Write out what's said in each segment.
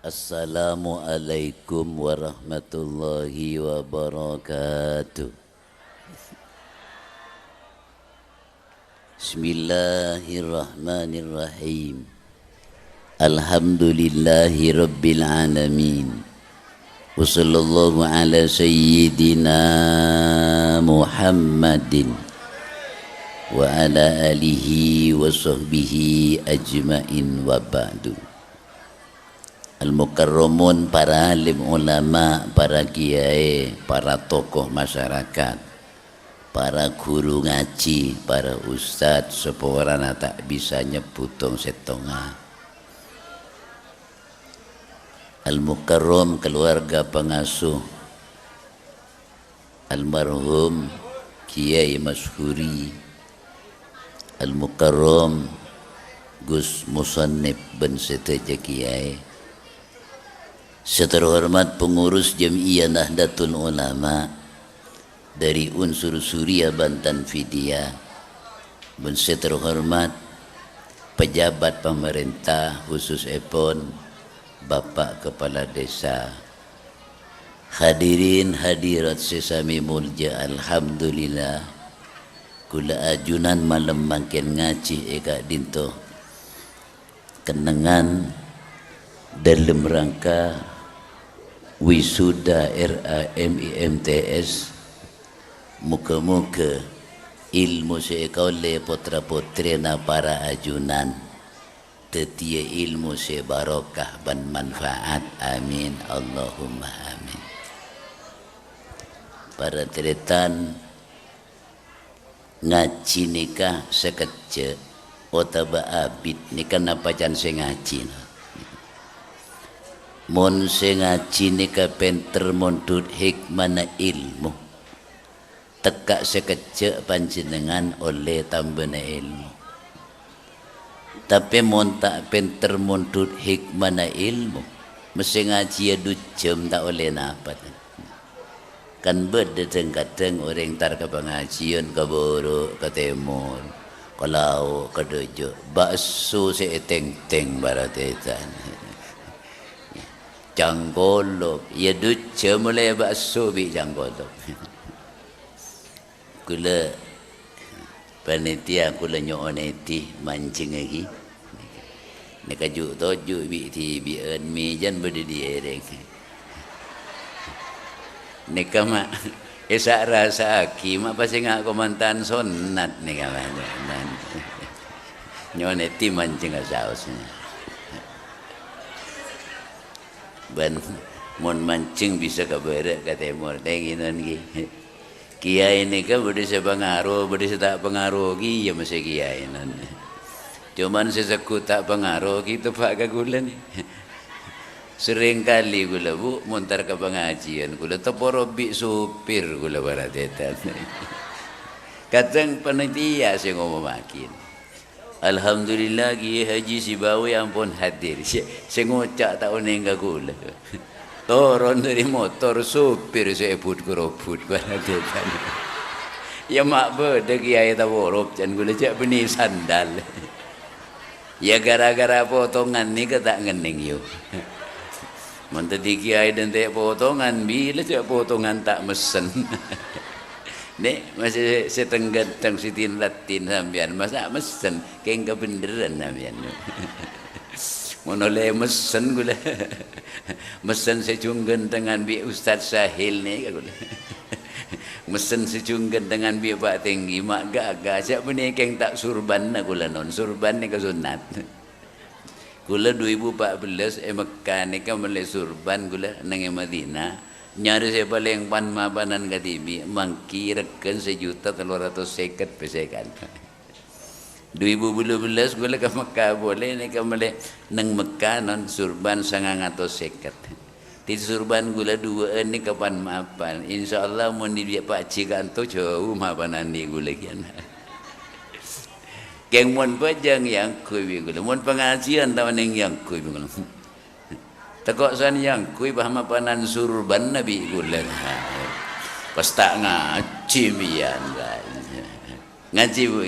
Assalamualaikum warahmatullahi wabarakatuh. Bismillahirrahmanirrahim. Alhamdulillahi rabbil alamin. Wa sallallahu ala sayyidina Muhammadin wa ala alihi wa sahbihi ajmain wa ba'du. Al-Mukarramun, para alim ulama, para kiai, para tokoh masyarakat, para guru ngaji, para ustadz, seporana tak bisa nyebutung setonga. Al-Mukarram, keluarga pengasuh almarhum Kiai Masyhuri Al-Mukarram Gus Musannif bin Seteja Kiai, seterhormat pengurus Jamiah Nahdlatul Ulama dari unsur Suria Bantan Vidya, dan seterhormat pejabat pemerintah khusus Epon, Bapak Kepala Desa, hadirin hadirat sesami mulja, alhamdulillah kula ajunan malam makin ngaji eka dinto kenangan dalam rangka wisuda RAMIMTS. Muka-muka ilmu seekole putra putrina para ajunan tetia ilmu sebarokah dan manfaat, amin Allahumma amin. Para teretan ngaji nikah sekece otaba abid nikah napa jan se ngaji mon se ngaji nikah penter mondut hikmana ilmu tekak sekece panjenengan oleh tambahna ilmu. Tapi mon tak penter mondut hikmana ilmu mesti ngaji ya 2 jam tak oleh napa kan beda kadang orang tar ke pengajian ke buruk ke timur ke laut ke dojo bakso se teng-teng baratetan janggolok ya 2 jam mulai bakso bi janggolok. Kula panitia kula nyoneti mancing lagi ni kajuk tojuk bi ti bi en mi jan berdiri ereng ni kama esak rasa aki mak pasti ngak komantan sonat ni kama nyoneti mancing asausnya ban mon mancing bisa ke barat ke timur tenginan ki kiai ni kan beri sepengaruh beri tak pengaruh ki ya masih kiai nan cuman sesekut tak pengaruh gitu pak kagulan sering kali gula bu montar ke pengajian gula teporobi supir gula baratetan kadang panitia saya ngomong makin alhamdulillah kiai haji Sibawi ampun hadir saya ngocak tak oneng gula turun dari motor supir saya put kerobut baratetan ya mak beda kiai taworop jan gula cak beni sandal ya gara-gara potongan ni ketak ngening yo menteri kiai dan tak potongan bila cak potongan tak mesen nek masih setengah teng sitin latin sampean masa mesen keng kebeneran sampean monole mesen gula mesen secunggen dengan bi Ustaz Sahil ni gula mesen secunggen dengan bi Pak Tinggi mak gagah cak beni keng tak surban gula non surban ni ke sunat gula 2014 Mekah ni kan mulai surban gula nang Madinah nyari saya paling pan mapanan katibi mangki reken 1.350.000 pesekan 2012 gula ke Mekah boleh ni kan mulai nang Mekah non surban 950 di surban gula 2 ni kapan mapan insyaallah mun di Pak Cik anto jauh mapanan ni gula kian keng mon pajang yang kui gula mon pengajian tawan yang kui gula tekok san yang kui bahama panan surban nabi gula pas tak ngaji bian ngaji bu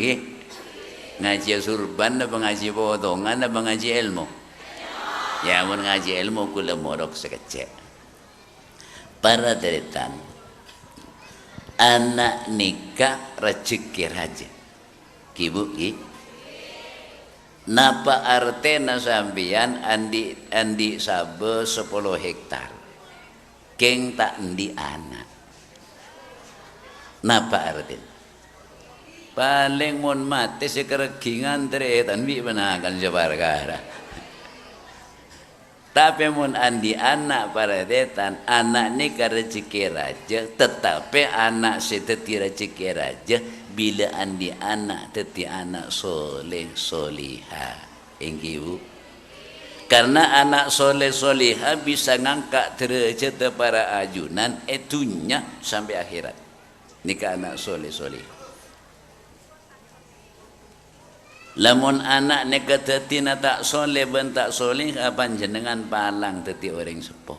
ngaji surban apa ngaji potongan apa ngaji ilmu Ya mun ngaji ilmu kula morok sekecek. Para deretan anak nikah rezeki raja. Kibu ki. Napa artena sambian andi sabe 10 hektar. Keng tak endi anak. Napa artena? Paling mun mati sekeregingan teretan bi menakan sebargara. Tapi mun andi anak para detan, anak ni rezeki raja, tetapi anak seteti rezeki raja bila andi anak teti anak soleh soliha. Engkiu. Karena anak soleh soliha bisa ngangkat derajat para ajunan etunya sampai akhirat. Nikah anak soleh soliha. Lamun anak neka tetina tak soleh ben tak soleh kapan jenengan palang teti orang sepuh.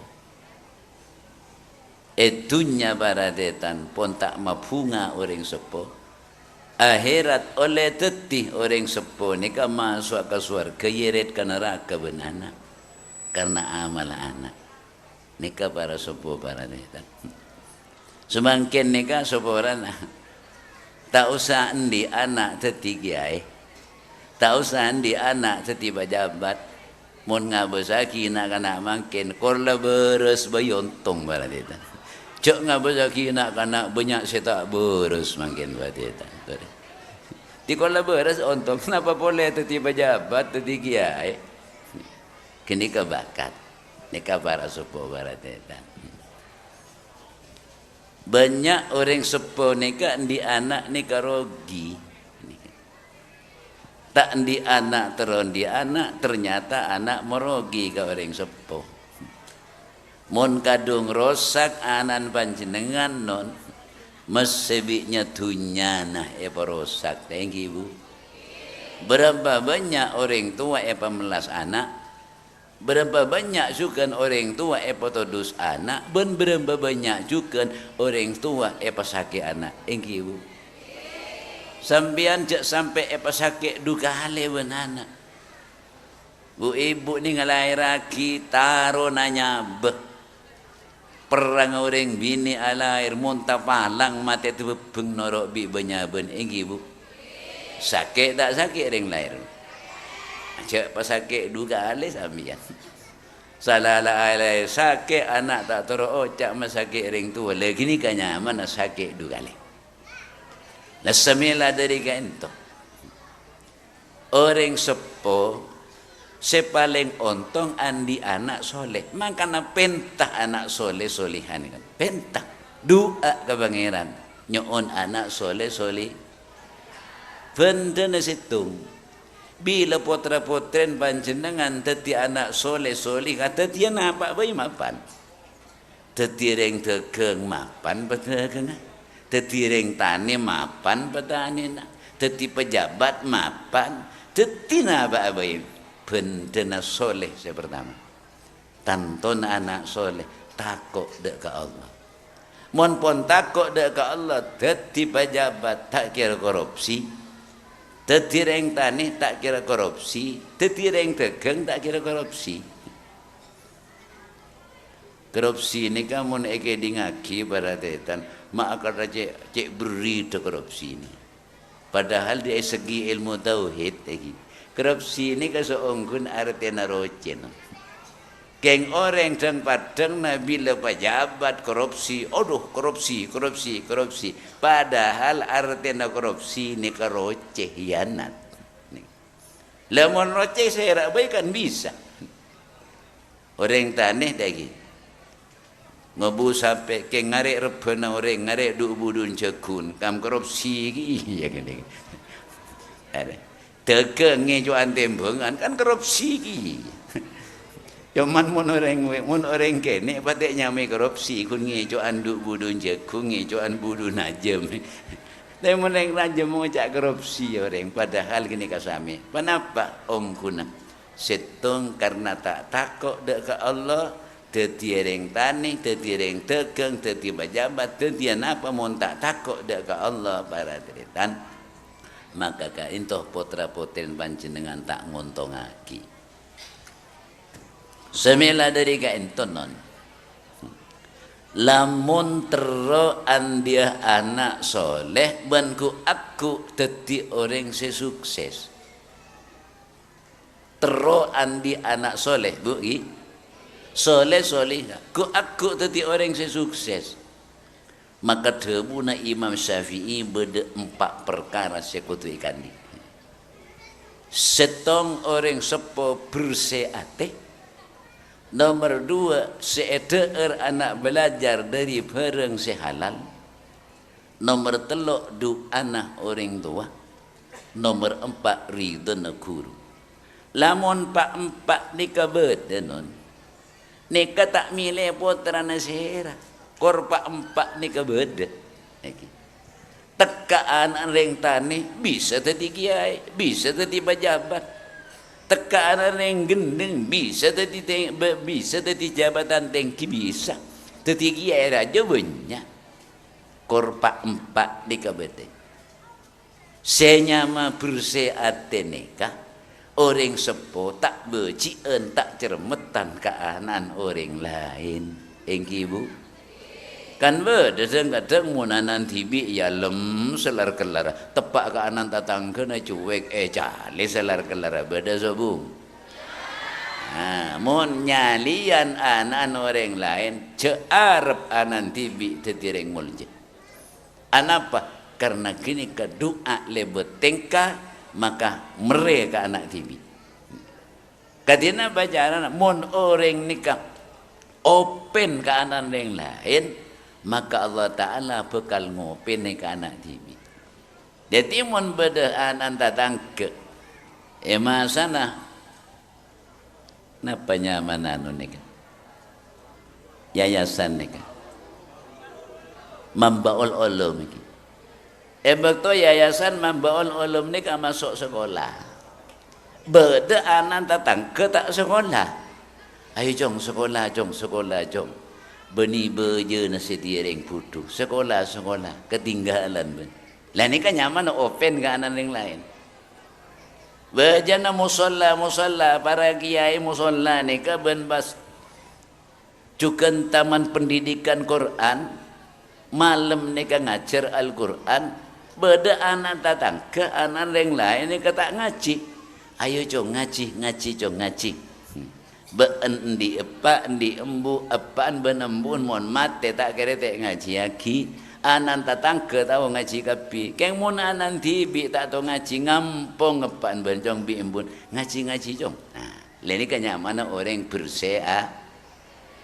Etunya para detan pun tak mabunga orang sepuh. Akhirat oleh teti orang sepuh nika masuk ke surga yeret ke neraka benana karena amal anak. Nika para sepuh para detan. Semakin nika sepuh tak usah endi anak teti kiai. Tak usah di anak setiba jabat mun ngabesaki nak kana makin korla beres bayontong baradeta cok ngabesaki nak kana banyak setak beres makin baradeta di korla beres ontong kenapa boleh setiba jabat teti kiai kini kebakat nika para sepuh baradeta banyak orang sepuh nika di anak nika rogi. Tak di anak teron di anak ternyata anak merogi ke orang sepuh. Mun kadung rosak anan panjenengan non mesebiknya tunyana rosak. Thank you, Bu. Berapa banyak orang tua melas anak, berapa banyak juga orang tua todus anak, ben berapa banyak juga orang tua sakit anak. Thank you, Bu. Sambian cak sampai sakit duka hale benana. Bu ibu ni ngalai raki taro nanya beh. Perang orang bini alair muntah palang mati tu beng norok bi benyaben enggi bu. Sakit tak sakit orang lain. Cak sakit duka hale sambian. Salah alair sakit anak tak toro cak masakit orang tua. Lagi ni kan nyaman sakit duka hale. Nasamilah dari kanto. Orang sepuh sepaling ontong andi anak soleh. Makanya pentah anak soleh solihan kan. Pentah doa ke pangeran. Nyoon anak soleh solih. Benda nasitung. Bila potra-potren panjenengan teti anak soleh solih kata dia nampak bayi mapan. Teti reng tekeng mapan betul teti reng tani mapan petani nak, teti pejabat mapan, teti naba abai bendena soleh saya pertama. Tanton anak soleh takut dek ke Allah. Mon pon takut dek ke Allah, teti pejabat tak kira korupsi, teti reng tani tak kira korupsi, teti reng tegeng tak kira korupsi. Korupsi ini kamu eke dingaki baratetan. Mak akan cek beri tu korupsi ini. Padahal dari segi ilmu tauhid lagi. Korupsi ini keseonggun artinya rocen. Keng orang dan padang bila pejabat korupsi, aduh korupsi. Padahal artinya korupsi ini keroce hianat. Lemon roce saya rabai kan bisa. Orang tanah lagi. Ngobu sampai ke ngarek rebana orang ngarek duk budun cekun kam korupsi ya gini ada tegeng ngejuan tembengan kan korupsi cuman mun orang kene patek nyame korupsi kun ngejuan duk budun cekun ngejuan budun najem tapi mun yang najem mau cak korupsi orang padahal gini kasame kenapa om kuna setong karena tak takut dekat Allah. Teti reng tani, teti reng tegeng, teti pejabat, teti apa mun tak takut dekat Allah para teritan. Maka kaintoh potra potren panjenengan tak ngontongaki. semela dari kaintonon lamun tero andia anak soleh banku aku dadi orang sesukses tero andi anak soleh bu soleh ku aku dadi orang sesukses maka debuna Imam Syafi'i beda 4 perkara sekutu ikan di setong orang sepo berseate. Nomor 2 seeder anak belajar dari bareng sehalal. Nomor 3 du anak orang tua. Nomor 4 ridho guru. Lamun pak 4 nikah bedenon. Nikah tak milih putra nasihira. Kor pak 4 nikah bede. Tekaan ring tani bisa tadi kiai, bisa tadi pejabat. Tekaan ring gendeng bisa tadi jabatan tinggi bisa. Tadi kiai raja banyak. Korpak 4 di kabete. Senyama berseate nikah. Orang sepo tak becien tak cermetan keanan orang lain. Engki bu. Kan kadang munanan tibi ya lem selar kelara tepak ke anan tatangga na cuek cale selar kelara beda sobung mun nyalian anan orang lain cearep anan tibi tetireng mulje anapa karena kini ke doa lebet tengka maka mereka anak tibi kadina baca mun orang nikah open ke anan yang lain maka Allah Ta'ala bekal ngopin ke anak tibi. Jadi mun beda anak tatangke. Masana napa nyaman anu nika? Yayasan nika. Mambaul ulum iki. Bekto yayasan mambaul ulum nika masuk sekolah. Beda anak tatangke tak sekolah. Ayo jong sekolah jong. Beni beje nasi tiring putu sekolah ketinggalan ben lah ni kan nyaman open ke anak yang lain bejana musalla para kiai musalla ni ka ben bas cukan taman pendidikan Quran malam ni ka ngajar Al-Quran beda anak datang ke anak yang lain ni kata ngaji ayo cong ngaji ben di apa di embu apaan benembun mon mate tak kere tak ngaji aki anan tatang ke tahu ngaji kapi keng mun anan tibi tak tahu ngaji ngampong apaan bencong bi embun ngaji jong nah leni kanya mana orang bersea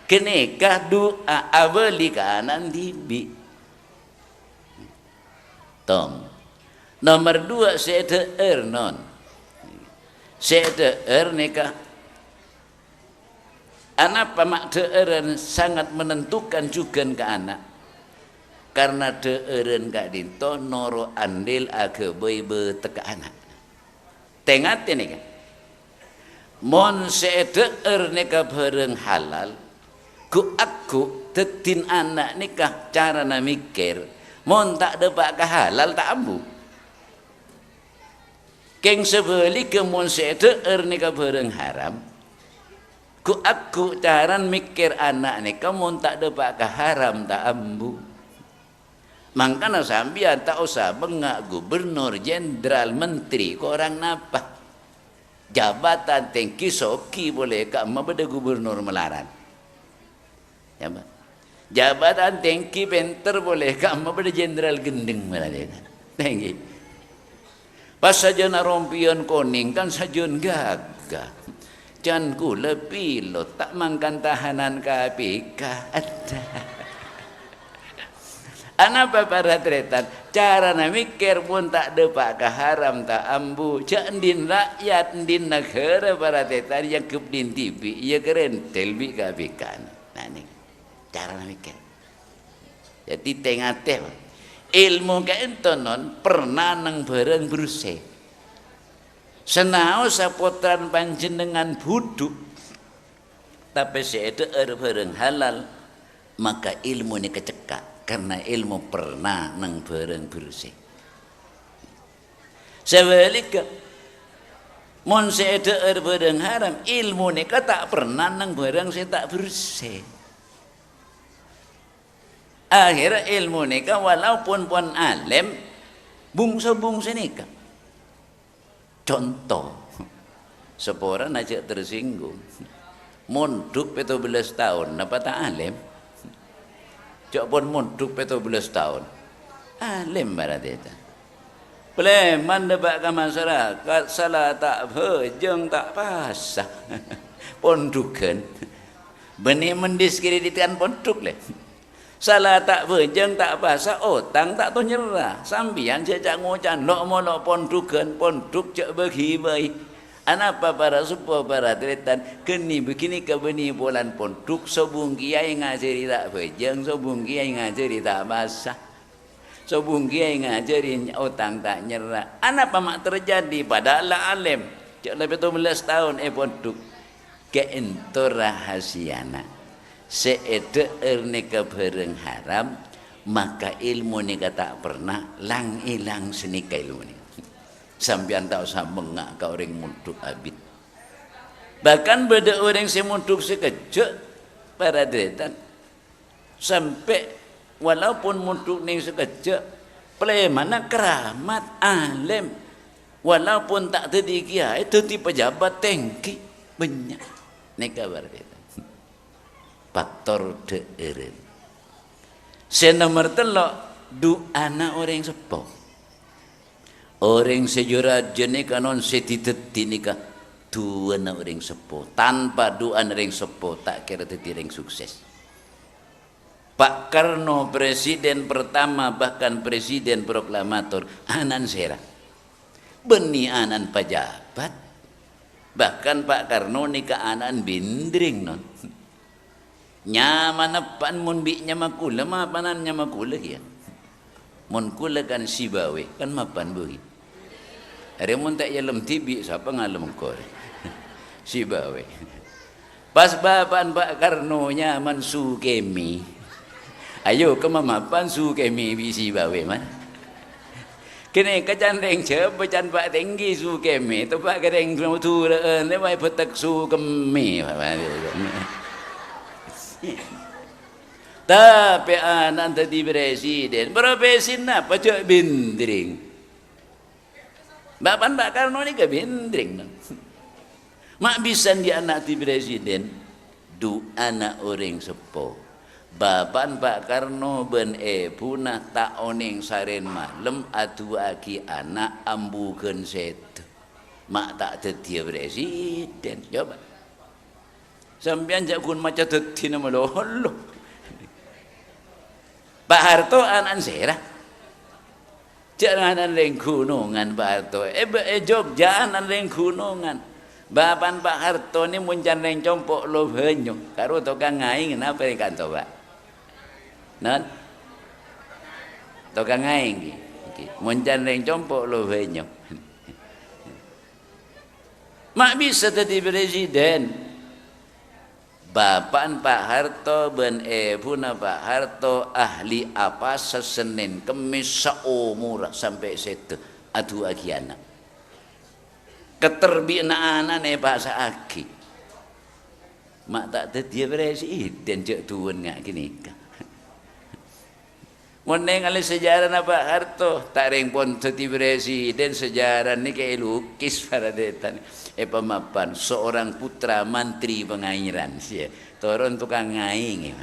kenekah doa abeli ke anan tibi tong nomor 2 seeder non seeder nikah anak pamak deeren sangat menentukan juga ke anak karena deeren kak dinto noro andil ake bebe teka anak tengat ini kan mon seeder nikah bareng halal ku aku tetin anak nikah cara na mikir mon tak dapat ke halal tak ambu keng sebeli ke mon seeder nikah bareng haram ku aku caran mikir anak ni kamu tak dapat ke haram tak ambu makanya sambian tak usah bengak gubernur jenderal menteri ke orang napa jabatan tinggi soki boleh kamu beda gubernur melaran ya ba? Jabatan tinggi penter boleh kamu beda jenderal gendeng melaran tinggi pas saja narompion kuning kan sajon gagah Jan gula pilot tak makan tahanan KPK ada. Anak para tretan cara na mikir pun tak depak ke haram tak ambu jandin rakyat din negara para tretan yang kebdin TV ya keren telbi KPK. Nah ni cara na mikir. Jadi tengah teh ilmu keentonon pernah nang bareng berusaha. Senau sapotran panjenengan buduk tapi seeder bareng halal maka ilmu ini kecekak karena ilmu pernah nang bareng bersih sebaliknya Mon seeder barang haram ilmu ni tak pernah nang barang saya tak bersih. Akhirnya ilmu ni walaupun pun alim bungsa-bungsa ni contoh seorang aja tersinggung monduk 17 tahun apa tak alim cok pun monduk 17 tahun alim berarti itu Pleman debat ke masyarakat salah tak berjeng tak pasah pondukan benih mendiskreditkan ponduk leh salah tak berjeng tak pasah otang tak tu nyerah sambian sejak ngocan lok molok pondukan ponduk cak bagi baik anapa para supo para tretan keni begini ke benih bulan ponduk sobung kiai ngajari tak berjeng sobung kiai ngajari tak pasah sobung kiai ngajarin otang tak nyerah. Apa mak terjadi padahal alim. Cak lebih 17 tahun ponduk. Keento rahasiana. Seede erne kebereng haram maka ilmu ni tak pernah lang ilang senika ilmu ni. Sampian tak usah mengak ka orang munduk abid. Bahkan beda orang semunduk sekejap para detan sampai walaupun munduk ni sekejap mana keramat alim walaupun tak tadi kiai tadi pejabat tengki banyak ni kabar kita faktor deren senomor telok du anak orang sepo orang sejura jenis kanon setiteti nikah dua anak orang sepo tanpa dua anak orang sepo tak kira teti orang sukses Pak Karno presiden pertama bahkan presiden proklamator anan sera beni anan pejabat bahkan Pak Karno nikah anan bindring non nyaman apan mun bi nyamakula mapanan nyamakula ya mun kula kan sibawe kan mapan beuhi are mun tak yelem tibi siapa ngalem kor sibawe pas bapan Pak Karno nyaman sukemi ayo ke mamapan su kemi bisi bawe man kene kacan reng che bacan pak tinggi su kemi tu pak kereng tu le mai petak su kemi tapi anan tadi presiden profesin apa cak bindring bapan Pak Karno ni ke bindring mak bisa dia anak ti presiden du anak orang sepo Bapan Pak Karno ben punah tak oning saren malam atu aki anak ambukeun set mak tak teti presiden coba sampean jak kun maca teti nama lo Pak Harto anan serah jangan leng gunungan Pak Harto Jogja anan leng gunungan Bapan Pak Harto ni muncan leng compok lo banyu karo tukang ngaing napa kan coba non tukang ngaing muncan leng compok lo banyu mak bisa tadi presiden Bapan Pak Harto ben puna Pak Harto ahli apa sesenin kemis seumur sampai situ adu agiana keterbinaan Pak Saaki mak tak tadi presiden cek tuan ngak kini Meneng alih sejarah na Pak Harto tak ring pun teti presiden sejarah ni kayak lukis pada detan pemapan seorang putra mantri pengairan sih turun tukang ngaing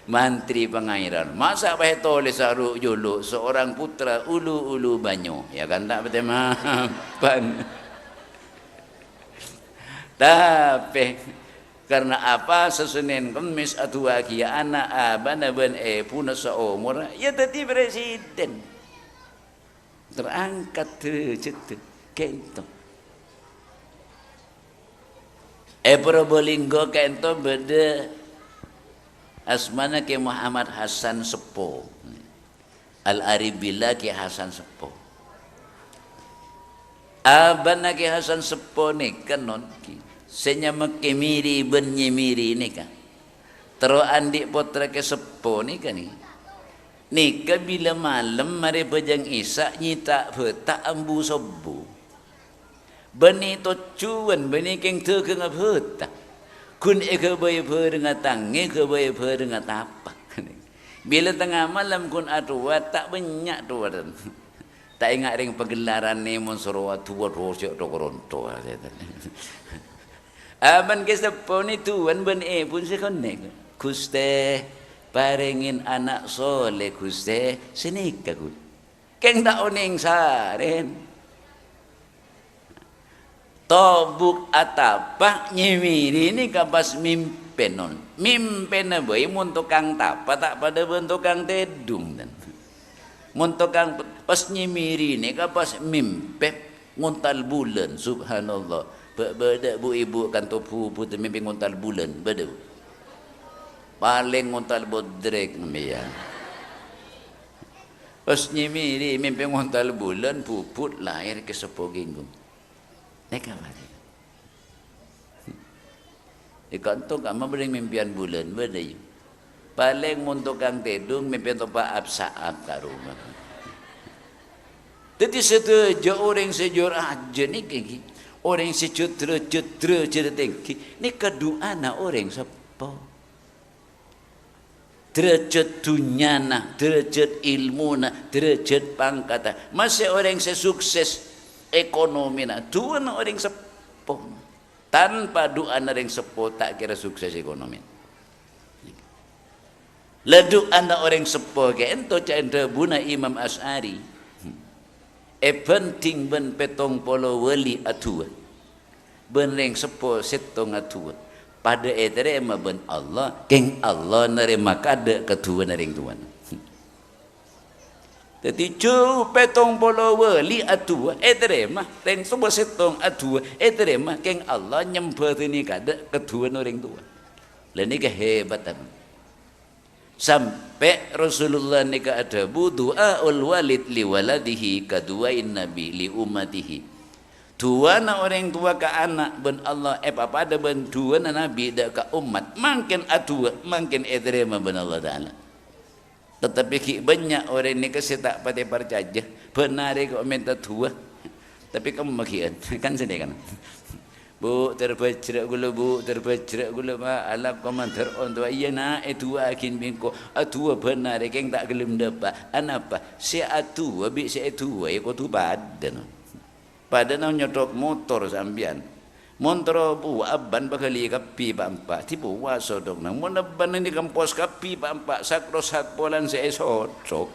mantri pengairan masa apa tulis saru julu seorang putra ulu banyu ya kan tak betul mapan tapi karena apa sesenin kemis atau aki anak abana ben puna seumur ya tadi presiden terangkat tercetu kento Probolinggo kento beda asmana ke Muhammad Hasan Sepo Al-Aribillah ke Hasan Sepo abana ke Hasan Sepo ni kanon ki senyama kemiri ben nyemiri ni kan terus andik potra ke Sepo ni kan ni bila malam mari bejang isak nyita tak ambu sobu bani to cuan bani keng thơ ke ngaput kun ke boy phơ dengan tangi ke boy phơ dengan tapak bila tengah malam kun atua tak banyak tuan tak ingat ring pagelaran ni mon soro tua rosyo to koronto aman ke sepo ni tuan ben pun se konek kuste paringin anak soleh kuste senika ku keng tak oning saren tobuk atapak nyimiri ini kapas mimpenon mimpen boy mun tukang tapa tak pada bentuk kang tedung dan mun tukang pas nyimiri ini kapas mimpe nguntal bulan subhanallah beda bu ibu kan topu putih mimpi nguntal bulan beda paling nguntal bodrek namanya pas nyimiri mimpi nguntal bulan puput lahir ke sepoginggung neka mati. Ikanto kama bering mimpian bulan beda paling untuk kang tedung mimpian topa absaab ka rumah. Jadi setuju orang sejur aja ni kiki orang sejutra cerita ni kedua na orang sepo derajat dunyana derajat ilmuna derajat pangkatan masih orang sesukses ekonomi na tuan orang sepo tanpa doa orang sepo tak kira sukses ekonomi ledu anda orang sepo ke ento cendra buna Imam Asy'ari penting ben petong polo wali atua ben reng sepo setong atua pada etere ma ben Allah keng Allah nerima kada ketua nering tuan jadi cu petong polo wali atua terima reng semua setong atua terima keng Allah nyembah ini kada kedua orang tua lain ini kehebatan sampai Rasulullah ni ada doa ul walid li waladihi kaduain nabi li ummatihi dua na orang tua ke anak ben Allah apa ada ben dua na nabi dak ke umat makin atua makin terima ben Allah taala. Tetapi banyak orang ni kasi tak pada percaya benar kau minta tua tapi kamu makian kan sedih kan bu terpecrek gula bu terpecrek gula ma alap komentar on tua iya na itu akin bingko atua benar keng tak gelem dapat anapa si atua bi si atua ya kau tu badan nyotok motor sambian montro bu aban bakali kapi bampa tipu waso dong nang mon aban ni kampos kapi bampa sakro sakpolan se esok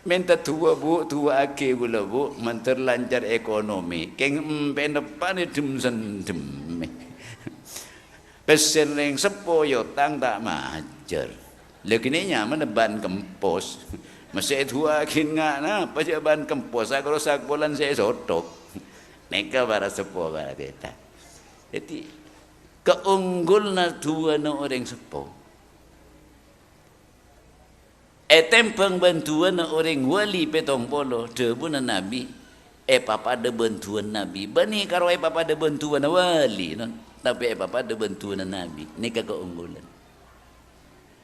minta tua bu tua ake gula bu menterlancar ekonomi keng depan ni dem pesen reng sepo yo tang tak majer legini nyaman ban kempos masih tua kin ngak na pajaban kempos sakro sakpolan se esok neka para sepo para deta. Jadi keunggulna dua na orang sepo. Tempeng bantuan na orang wali petong polo debuna nabi. Papa ada bantuan nabi. Bani karo papa ada bantuan na wali non. Tapi papa ada bantuan na nabi. Neka keunggulan.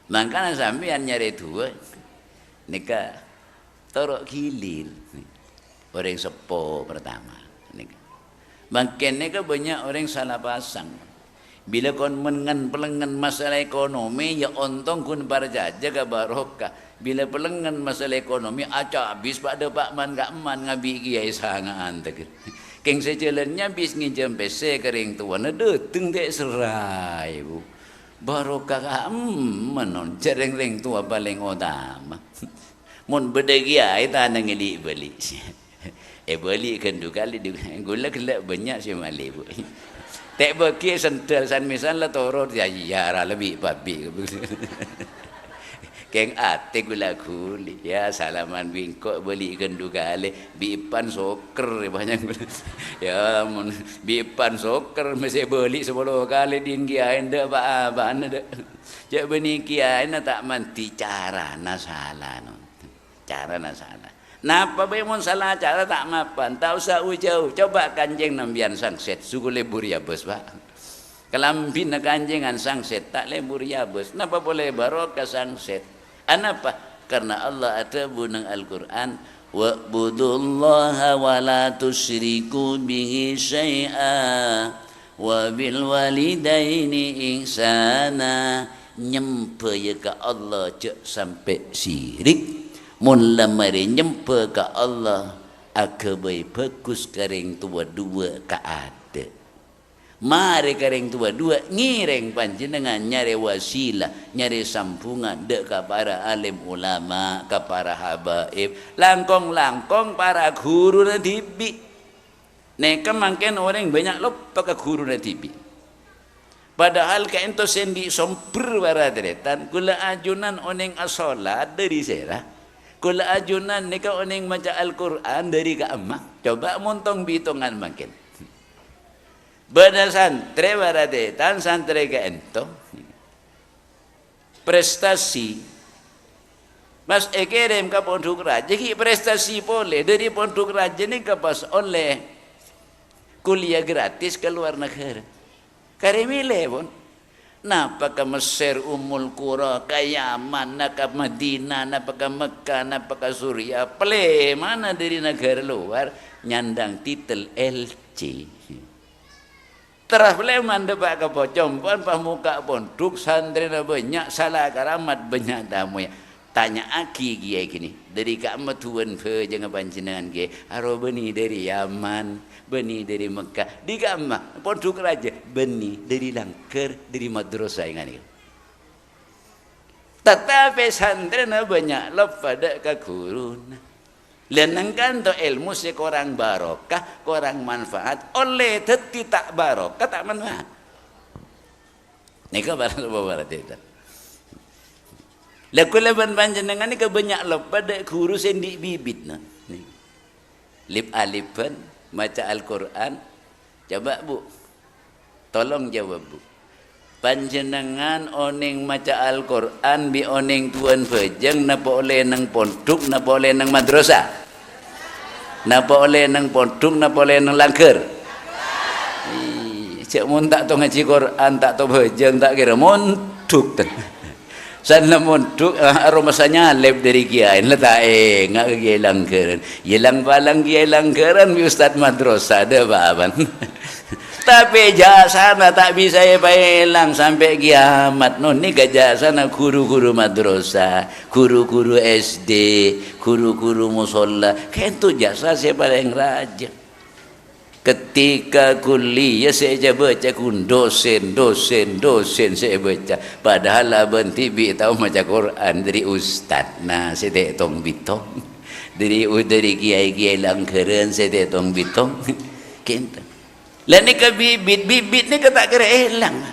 Makanya sampean nyari dua. Neka torok kilir. Orang sepo pertama. Makin ni ke banyak orang salah pasang. Bila kon mengan pelengan masalah ekonomi, ya ontong kun barjaja ke barokah. Bila pelengan masalah ekonomi, acak habis pada Pak Man Kak Man ngabi kiai sangat tak. Keng sejalannya bis nginjam PC kering tuan ada teng dek serai bu. Barokah Kak menon cereng reng tua paling utama. Mun bedegiai tanah ngeli beli. Balik kan dua kali gula kelak banyak si malay bu. Tak bagi sentel san misalnya torot ya ya lebih babi. Keng ate gula kuli ya salaman bingkok balik kan dua kali bipan soker banyak ya mun bipan soker mesti balik 10 kali din kiain dak apa-apa dak. Jak beni kiain tak manti cara na salah non. Cara na salah. Napa mon salah cara tak mapan, tak usah jauh. Coba kanjeng nambian sangset, suku lebur ya bos pak. Kelambin kanjengan sangset tak lebur ya bos. Napa boleh barokah sangset? Anapa? Karena Allah ada bunang Al-Quran wa'budullaha wa la tusyriku bihi syai'a wa bil walidaini ihsana. Nyempa ya ke Allah cek sampai syirik. Mun lamari nyempa ke Allah akabai bagus kareng tua dua ka ada. Mari kareng tua dua ngireng panjenengan nyari wasilah, nyari sampungan dek ka para alim ulama, ka para habaib, langkong-langkong para guru na tibi. Neka mangken orang banyak lupa ke guru na tibi. Padahal ka ento sendi somper baradretan, kula ajunan oneng asolat dari serah. Kula ajunan neka oneng maca Al-Quran dari ka emak. Coba montong bitongan makin. Bada santre baradetan santre ke ento prestasi mas ekerem ke pondok raja ki prestasi boleh dari pondok raja ni ke pas oleh kuliah gratis ke luar negara karimile pun napa ke Mesir Umul Qura ke Yaman na ke Madinah napa ke Mekah napa ke Suriah ple mana dari negara luar nyandang titel LC. Terus boleh mandebak ke pocompan pamuka pondok santri banyak salah karamat banyak damu ya. Tanya aki gie gini dari kamu tuan fe jangan panjenengan gie aro beni dari Yaman beni dari Mekah di kamu pondok raja beni dari Langker dari madrasah yang ini. Tetapi santri banyak pada ke guru. Lenangkan to ilmu sekorang barokah, korang manfaat. Oleh teti tak barokah tak manfaat. Nika barat itu. Lakukan panjenengan ni kebanyak pada guru sendi bibit na. Lip alipan baca Al-Quran. Coba bu, tolong jawab bu. Panjenengan oneng maca Al-Quran bi oneng tuan pejeng napa oleh nang pondok napa oleh nang madrasah napa oleh nang pondok napa oleh nang Langker cek mun tak to ngaji Quran tak to pejeng tak kira mondok sana mondok aroma masanya leb dari kiai letak ngak kiai Langkeran yelang balang kiai Langkeran bi ustaz madrasah ada baban. Tapi jasana tak bisa hilang sampai kiamat. No ni ke jasana guru-guru madrasah, guru-guru SD, guru-guru musola. Kentu jasa saya paling raja. Ketika kuliah saya baca kun dosen saya baca. Padahal abang tibi tahu maca Quran dari ustaz. Nah saya tong bitong. Dari kiai-kiai Langkeran saya tong bitong. Kentu. Lah ni ke bibit ni ke tak kira hilang.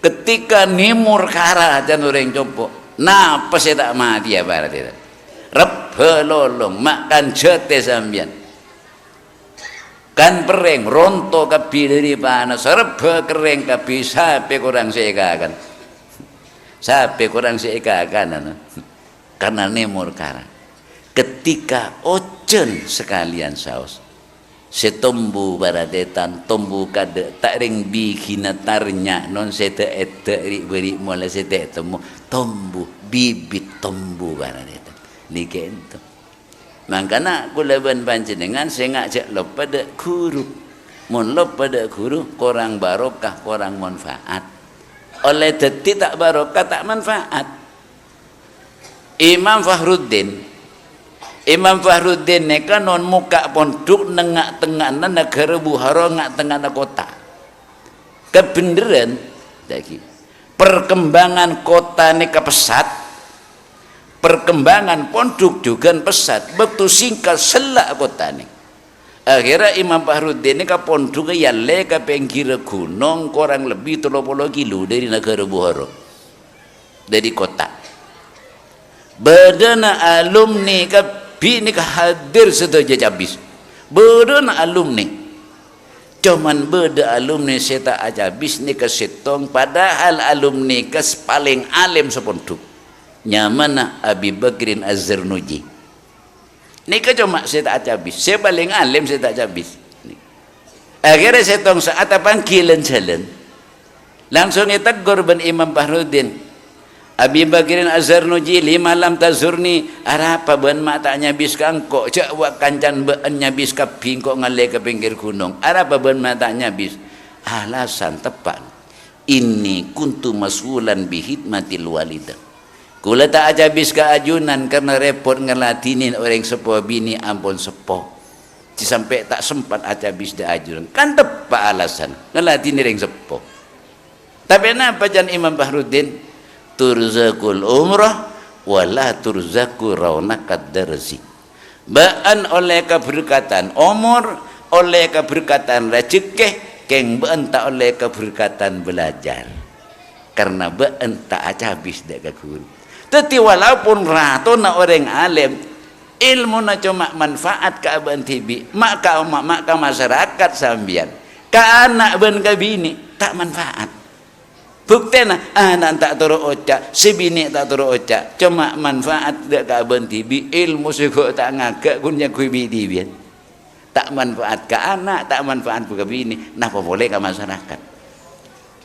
Ketika nimur kara dan orang jompo, napa saya tak mati ya barat itu. Rep lolong makan jete sambian. Kan pereng ronto kapi dari panas, rep kering kapi sampai kurang seekakan. Sampai kurang seekakan karena nimur kara. Ketika ocen sekalian saus. Setombu baradetan tombu kade tak ring bikina tarnya non sete ete ri beri mola sete temu tombu bibit tombu baradetan nike ento mangkana kulaban panjenengan saya ngajak lo pada guru mon lo pada guru korang barokah korang manfaat oleh detik tak barokah tak manfaat. Imam Fahruddin neka non muka pondok nengak tengah negara Buhara ngak tengah kota. Kebenaran lagi. Perkembangan kota neka pesat. Perkembangan pondok juga pesat. Betul singkat selak kota ni. Akhirnya Imam Fahruddin neka pondok ya le ke pinggir gunung kurang lebih 30 kilo dari negara Buhara. Dari kota. Berdana alumni ke bini ke hadir setuju habis. Berdana alumni. Cuman beda alumni saya tak habis ni ke setong. Padahal alumni ke paling alim sepondok. Nyamana Abi Bakrin Az-Zarnuji. Ni ke cuma saya tak habis. Saya paling alim saya tak habis. Akhirnya setong saat panggilan jalan. Langsung ditegur ben Imam Fahruddin. Abi Bakirin Azharnuji lima lam tazurni apa ben mak tak nyabis kangkok cak wak kancan ben nyabis ka pingkok ngale ke pinggir gunung apa ben mak tak nyabis alasan tepat ini kuntu masulan bihidmatil walidah kula tak ajabis ka ajunan karena repot ngelatinin orang sepo bini ampun sepo sampai tak sempat ajabis da ajunan kan tepat alasan ngelatinin orang sepo tapi kenapa jan Imam Bahruddin turzakul umrah wala turzaku raunakat darzi baan oleh keberkatan umur oleh keberkatan rezeki keng baan tak oleh keberkatan belajar karena baan tak habis dak guru tetapi walaupun ratona orang alim ilmu na cuma manfaat ka aban tibi maka masyarakat sambian ka anak ben ka bini tak manfaat buktena anak tak turu oca si bini tak turu oca cuma manfaat dak ka aban tibi ilmu sego tak ngagak kunya kui bidi bian tak manfaat ke anak tak manfaat ke bini napa boleh ke masyarakat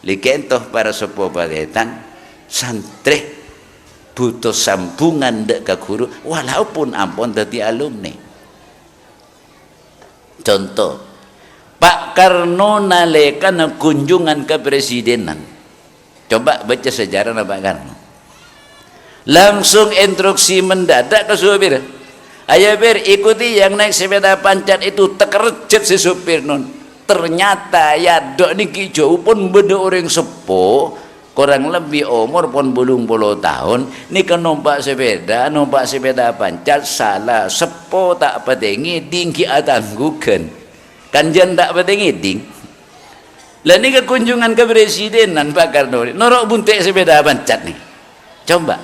likentoh para sepuh padetan santri butuh sambungan dak ka guru walaupun ampun dadi alumni contoh Pak Karno nalekan kunjungan ke presidenan coba baca sejarah Pak Karno langsung instruksi mendadak ke supir ayo bir ikuti yang naik sepeda pancat itu tekerjet si supir non ternyata ya dok niki jauh pun beda orang sepo kurang lebih umur pun belum 10 tahun ni kan numpak sepeda pancat salah sepo tak pedengi dingki atanggukan kan jan tak pedengi ding lah ni ke kunjungan ke presidenan Pak Karno norok buntik sepeda pancat nih coba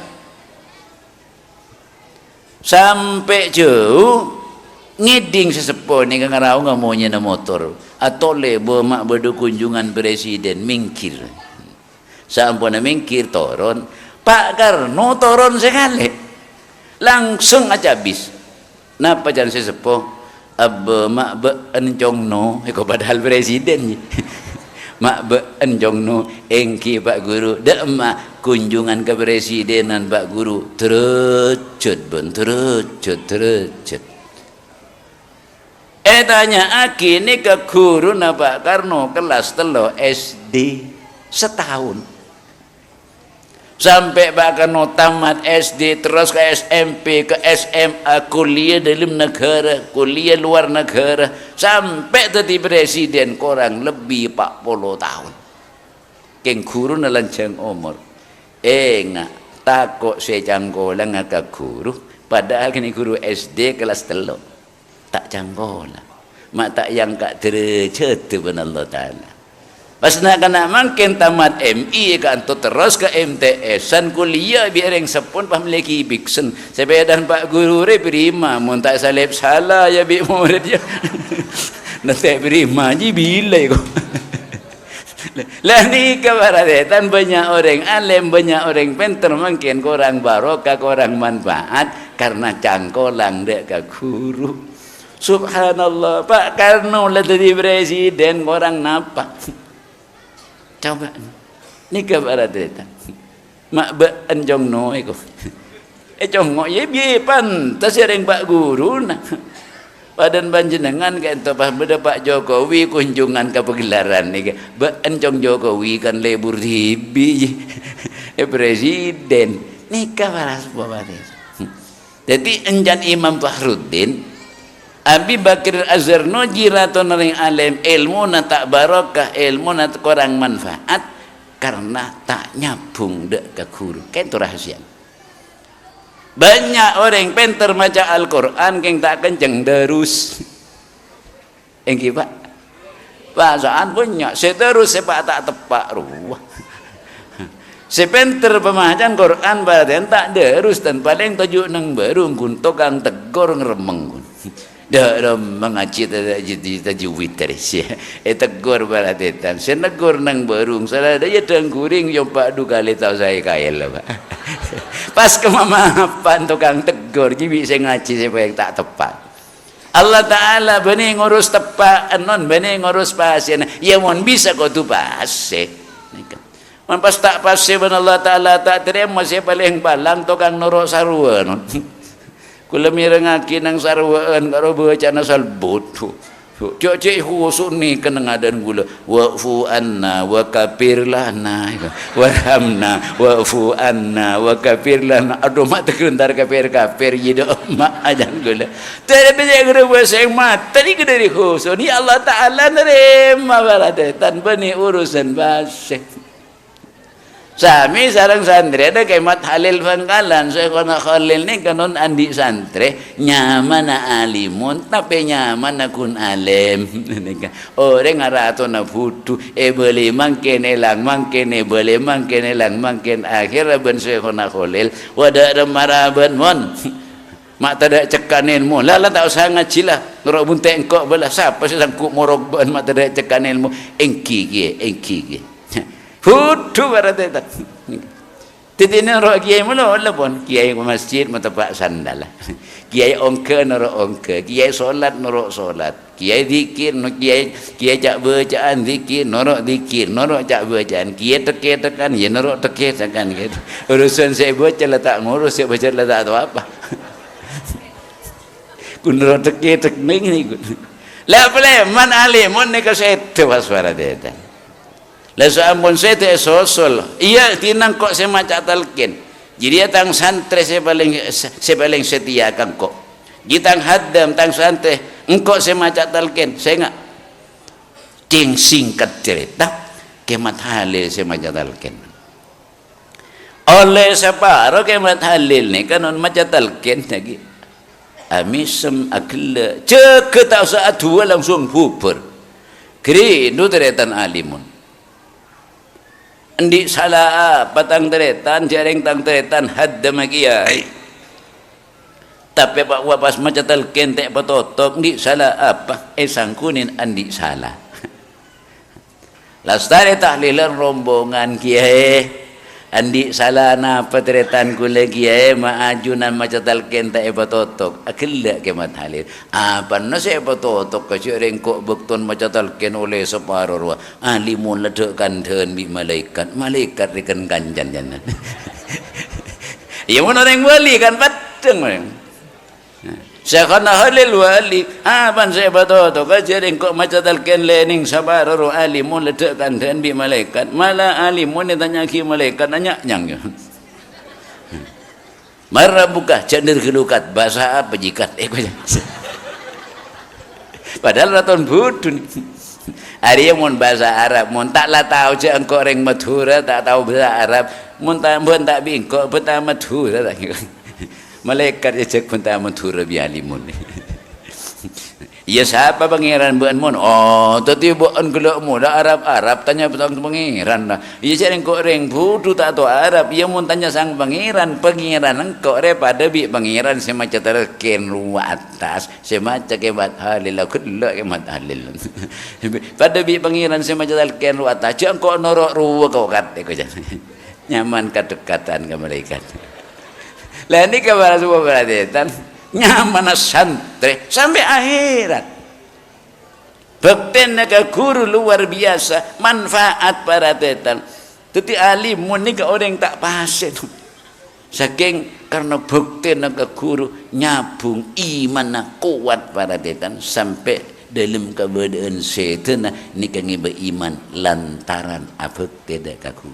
sampai jauh ngiding sesepuh ni kan ngarau ngamunya na motor atau lebo mak bedu kunjungan presiden mingkir sampun mingkir turun Pak Karno turun sekali langsung aja habis napa jangan sesepuh abbe mak be encong no padahal presiden mak be enjong no engki Pak Guru dak mak kunjungan ke presidenan Pak Guru terecut tanya aki ni ke guru na Pak Karno kelas telo SD setahun sampai Pak Karno tamat SD terus ke SMP ke SMA kuliah dalam negara kuliah luar negara sampai jadi presiden kurang lebih 40 tahun keng guru nalancang umur ngak takut saya canggolang ngaka guru padahal kini guru SD kelas telo tak canggolang mak tak yang kak derajat tu Allah Ta'ala pas nak kena makin tamat MI kan tu terus ke MTS-an kuliah biar yang sepun pamiliki biksen sepedan Pak Guru re prima mun tak salib salah ya bi murid ya nanti prima ji bilai kok lah ni kebaradatan banyak orang alim banyak orang pintar makin kurang barokah kurang manfaat karena cangkolang dek ke guru subhanallah Pak Karno lah jadi presiden orang napa coba ni kebaradatan mak be enjong no eko congok ye bi pantas yang Pak Guru nah padan panjenengan kan to pas beda Pak Jokowi kunjungan ke pegelaran ni be enjong Jokowi kan lebur tibi presiden ni kabaras bapak jadi enjan Imam Bahruddin Abi Bakir Azharnuji raton ring alim ilmu na tak barokah ilmu na kurang manfaat karena tak nyambung dek ke guru kan itu rahasia banyak orang pintar maca Al-Quran keng tak kenceng terus engki Pak bahasaan punya seterus sepak tak tepak ruah sepinter pemahaman Quran badan tak terus dan paling tujuh nang baru kuntuk kang tegor ngeremeng dah mengaji jadi tajwid terus ya tegur balatetan senegur nang barung salah dia dengguring yang Pak du kali tahu saya kail lah Pak pas kemamapan tukang tegur jadi saya ngaji saya tak tepat Allah Ta'ala benih ngurus tepat non benih ngurus pasien ya mohon bisa kau tu pasien Pas tak pasti ben Allah Taala tak terima saya paling balang tukang norok sarua non. Kula mirengaki nang sarwaan karo bacana salbut. Cok cek khusus ni kena ngadan gula wa'fu anna wa kafir lana warhamna wa'fu anna wa kafir lana. Aduh mak terkentar kafir jadi mak ajan gula tapi dia kena bahasa yang mata ni dari khusus ni Allah Ta'ala nerima baladatan bani urusan bahasa sami sarang santri ada kemat Halil Pangkalan Syekhona Khalil ni kanon andi santri nyaman na alimun tapi nyaman na kun alim orang ngarato na putu boleh mangken elang mangken boleh mangken elang mangken akhir ben Syekhona Khalil wadak remaraban mon mak tadak cekanin mu lala tak usah ngaji lah ngerok buntek engkau belah siapa sih sangkut morok ban mak tadak cekanin mu engki gie Hudu barateta. Titina roh kiai mula Allah pun kiai masjid matapak sandal. Kiai ongke noro ongke, kiai solat noro solat, kiai zikir no kiai cak bacaan zikir noro zikir, noro cak bacaan, kiai teke tekan ya noro teke tekan gitu. Urusan saya baca lah tak ngurus, saya baca lah tak tahu apa. Kun noro teke tek ni kun. Lah boleh man alim mon ne kasete waswara deta. Lalu ampun saya tak sosol. Iya tinang kok saya macam talqin. Jadi tang santri saya paling setia kan kok. Jitang haddam tang santri engkau saya macam talqin. Saya enggak cing singkat cerita kemat Halil saya macam talqin. Oleh separo kemat Halil ni kan macam talqin lagi. Amisem akla cek tak usah dua langsung bubur. Kiri nu teretan alimun. Ndi salah patang teretan jaring tang teretan hadda magiai tapi pak wapas macam talqin tak patotok ndi salah apa sangkunin andi salah lastari tahlilan rombongan kiai andi salah na patretan kule kiai maajunan macam talqin tak patotok akilla kemat Halil apa na saya patotok kaciring kok bekton macam talqin oleh separuh alimun ledekkan den bi malaikat rekan kanjan janan ya mun orang wali kan pateng orang Syekhona Khalil wali apan saya patotok kaciring kok macam talqin lening separuh alimun ledekkan den bi malaikat malah alimun ditanya ki malaikat nanya nyang marah buka cendir gelukat bahasa apa jikat padahal raton budun hari mon bahasa Arab mon taklah tahu je engkau orang Madura tak tahu bahasa Arab mon tak bingkok betah Madura tak malaikat je cek betah Madura bialimun ya siapa pangeran buan mon oh tadi buan gelakmu dah Arab tanya betang pangeran lah ya cering kok reng budu tak tahu Arab ya mon tanya sang pangeran engkau pada bi pangeran semacam terken luar atas semacam kemat Halil lah kelak kemat Halil pada bi pangeran semacam terken luar atas jangan kau norok ruwa kau kata kau jangan nyaman kedekatan ke malaikat lah ini kabar semua beradetan nyaman santri sampai akhirat bakten naga guru luar biasa manfaat para tetan teti alimun ni ke orang tak pasien saking karena bakten naga guru nyabung iman kuat para tetan sampai dalam keadaan setan ni kan beriman lantaran abek tidak kaku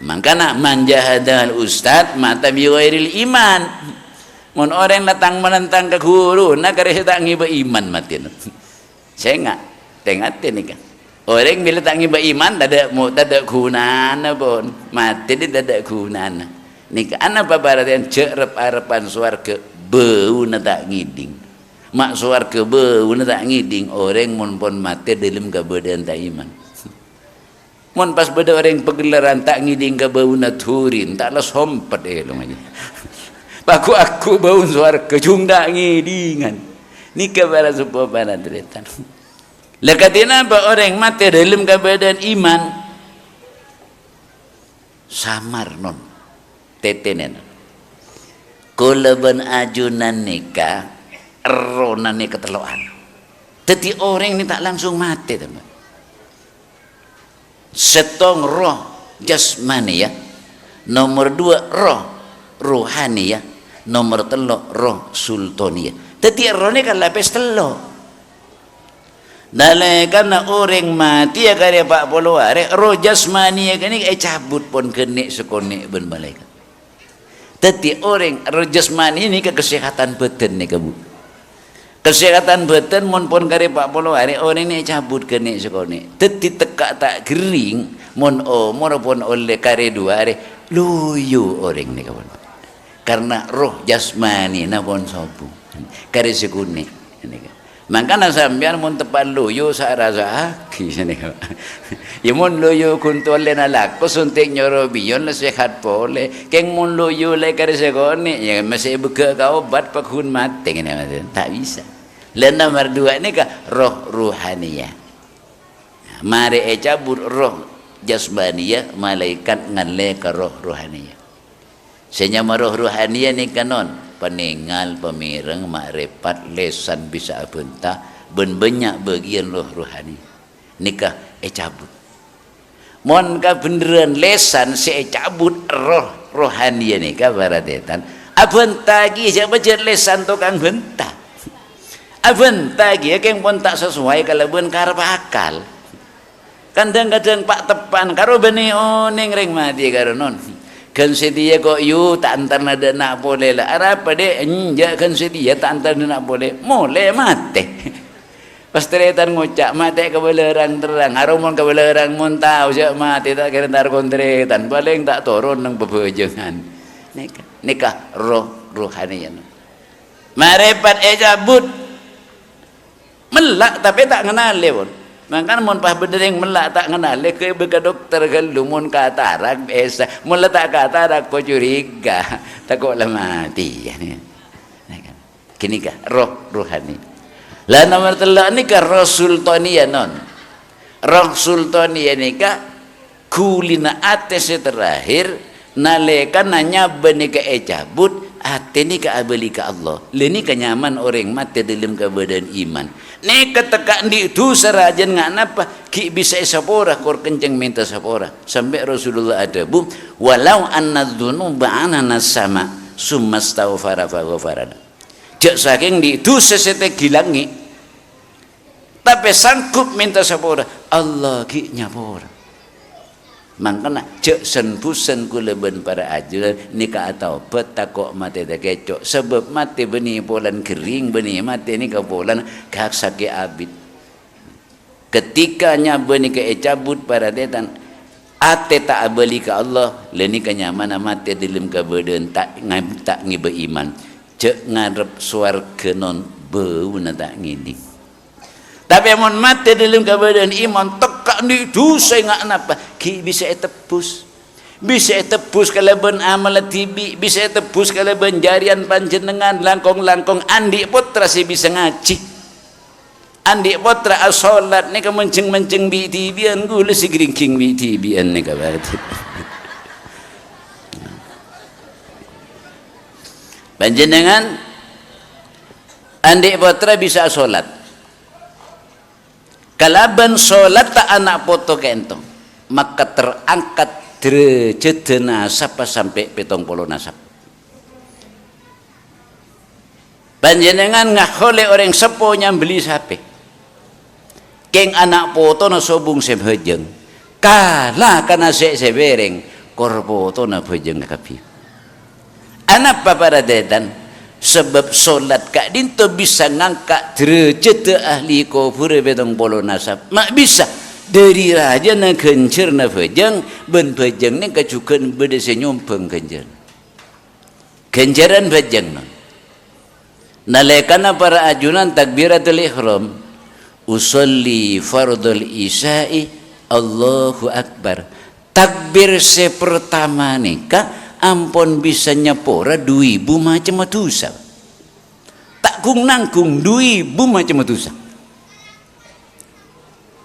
makanya manjahadal ustad mata biwairil iman mun orang datang menentang ke guru nak kare tak ngiba iman mati saya enggak tengok ni kan orang bila tak ngiba iman tak ada gunanya pun mati dia tak ada gunanya ni kan apa baratan cerep harapan swarga bau na tak ngiding mak swarga bau na tak ngiding orang mun pun mati dalam keadaan tak iman mun pas beda orang pegelaran tak ngiding ke bau na turin taklah sompet lo aja Paku aku bau suara kejung dak ngidingan. Ni kabar supaya pada deretan. Lekatina apa orang mati dalam keadaan iman samar non tetenen. Kulaban ajunan nikah ronan ni keteloan. Teti orang ni tak langsung mati teman. setong roh jasmani ya, nomor 2 roh ruhani ya, nomor 3 roh sultani. Tadi roh ni kan lapis telo. Dalai karena orang mati ya karya pak poluare roh jasmani ya kan ni cabut pun kenik sekonik ben malaikat. Tadi orang roh jasmani ini ke kesehatan badan ni kamu. Kesehatan badan mon pun karya pak poluare orang ni cabut kenik sekonik. Tadi tekak tak gering mon pun oleh karya 2 hari luyu orang ni kawan. Karena roh jasmani na pun sopu karya sekonik. Makanya sampean mun tepat loyo sa rasa aki sini. Ya mun loyo kuntol na lako suntik nyoro biyon la sehat pole. Keng mun loyo le kare segone ya masih buka ka obat pakhun mati ngene maten. Tak bisa. Lan nomor 2 ni ka roh ruhaniyah. Mari cabut roh jasmaniyah malaikat ngalle ka roh ruhaniyah. Senyama roh ruhaniyah ni kanon peninggal, pemireng, makrifat, lesan bisa bentah, banyak bagian roh rohani. Nikah cabut. Mon ka beneran lesan cabut roh rohani nikah baradetan. Abentah lagi siapa jet lesan tukang bentah. Abentah lagi keng pun tak sesuai kalau ben karep akal. Kadang-kadang pak tepan karo beni oning ring mati karo non. Kan sedia kok yu tak antar nada nak boleh lah. Apa deh? Ya kan sedia tak antar nak boleh. Mulai mati. Pas teretan ngucap mati ke belerang terang. Harumon ke belerang mun tahu siap mati tak kira tar kontretan. Paling tak turun nang bebejengan. Nikah roh rohani. Marepat cabut. Melak tapi tak kenal pun. Maka mun pas bener yang melak tak kenal ke beka dokter kalau mun katarak biasa mun tak katarak po curiga takutlah mati kini kah roh rohani lah nomor 3 ni kah roh sultaniyah non roh sultaniyah ni kah kulina ates terakhir naleka nanya benika cabut ate ni ka abeli ka Allah leni ka nyaman orang mati dalam kebadan iman ni ketekak di itu serajan ngak napa ki bisa sapora kor kenceng minta sapora sampai Rasulullah ada bu walau anna dzunuba anana sama summa astaghfara fa ghafarana jak saking di itu sesete gilangi tapi sanggup minta sapora Allah ki nyapora makanya cek senpusen kuleben para ajulan nikah atau petakok mati tak kecok sebab mati benih polan kering benih mati ni polan kak sakit abid ketikanya benih cabut para detan ate tak abali ke Allah leni kenyaman mati dalam kebadan tak ngiba iman cek ngarep swarga non bau na tak ngini. Tapi amun mati dalam keadaan iman tekak ni dosa ngak napa ki bisa tebus. Bisa tebus kalau ben amal tibi, bisa tebus kalau ben jarian panjenengan langkong-langkong andi putra si bisa ngaji. Andi putra asolat ni ka menceng-menceng bi tibian gula si gringking bi tibian ni ka berarti. Panjenengan andi putra bisa asolat. Kalaban solat tak anak foto kentong maka terangkat derajat nasab sampai 70 nasab. Panjenengan ngahole orang sepo nyambeli sape keng anak foto na sobung sebhejeng kalah kana sebereng kor foto na bejeng kapi anak para dedan sebab solat kak dinto bisa ngangkat derajat ahli kufur betong polo nasab mak bisa dari raja na kencer na bejeng ben bejeng ni kacukan beda senyumpeng kencer kenceran bejeng no nalekana para ajunan takbiratul ihram usolli fardul isya'i Allahu akbar takbir sepertama nikah ampun bisa nyepora 2000 macam dosa tak kung nangkung 2000 macam dosa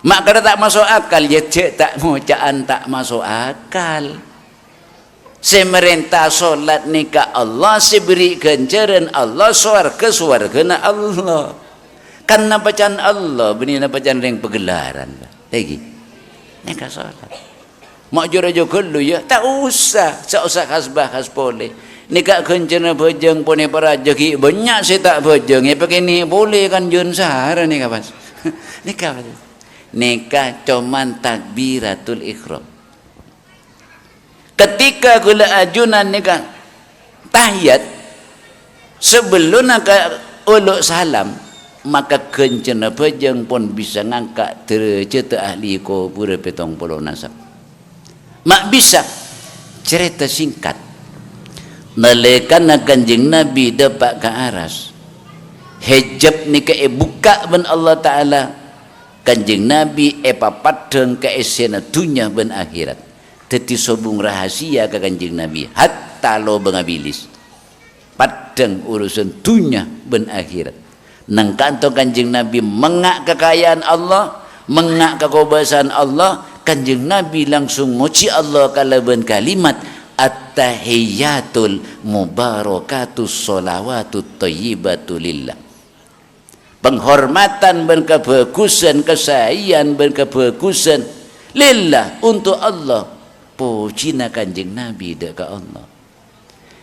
mak kada tak masuk akal ya cek tak ngocaan tak masuk akal semerintah solat nikah Allah seberi ganjaran Allah swarga na Allah karena bacaan Allah benih bacaan yang pegelaran lagi Nika salat. Mak jura-jura kullu ya, tak usah khasbah khas boleh. Nika kencana bejeng pone para jeki banyak saya tak bejeng. Ya pakai ni boleh kan jun sahara nika pas. Nika cuman takbiratul ihram. Ketika gula ajunan nika tahiyat sebelum nak uluk salam maka kencana bejeng pun bisa ngangkat derajat ahli ko pura petong puluh nasab. Mak bisa cerita singkat nalekana kanjeng Nabi dapat ke aras hijab ni ke buka ben Allah Ta'ala kanjeng Nabi papadeng ke esena dunia ben akhirat teti sobung rahasia ke kanjeng Nabi hatta lo bengabilis padeng urusan dunia ben akhirat nang kanto kanjeng Nabi mengak kekayaan Allah mengak kekobasan Allah kanjeng Nabi langsung muji Allah kalaban kalimat at-tahiyatul mubarakatus sholawatut thayyibatu lillah. Penghormatan dan kebagusan, kesayangan dan kebagusan lillah untuk Allah. Pujinya kanjeng Nabi dekat Allah.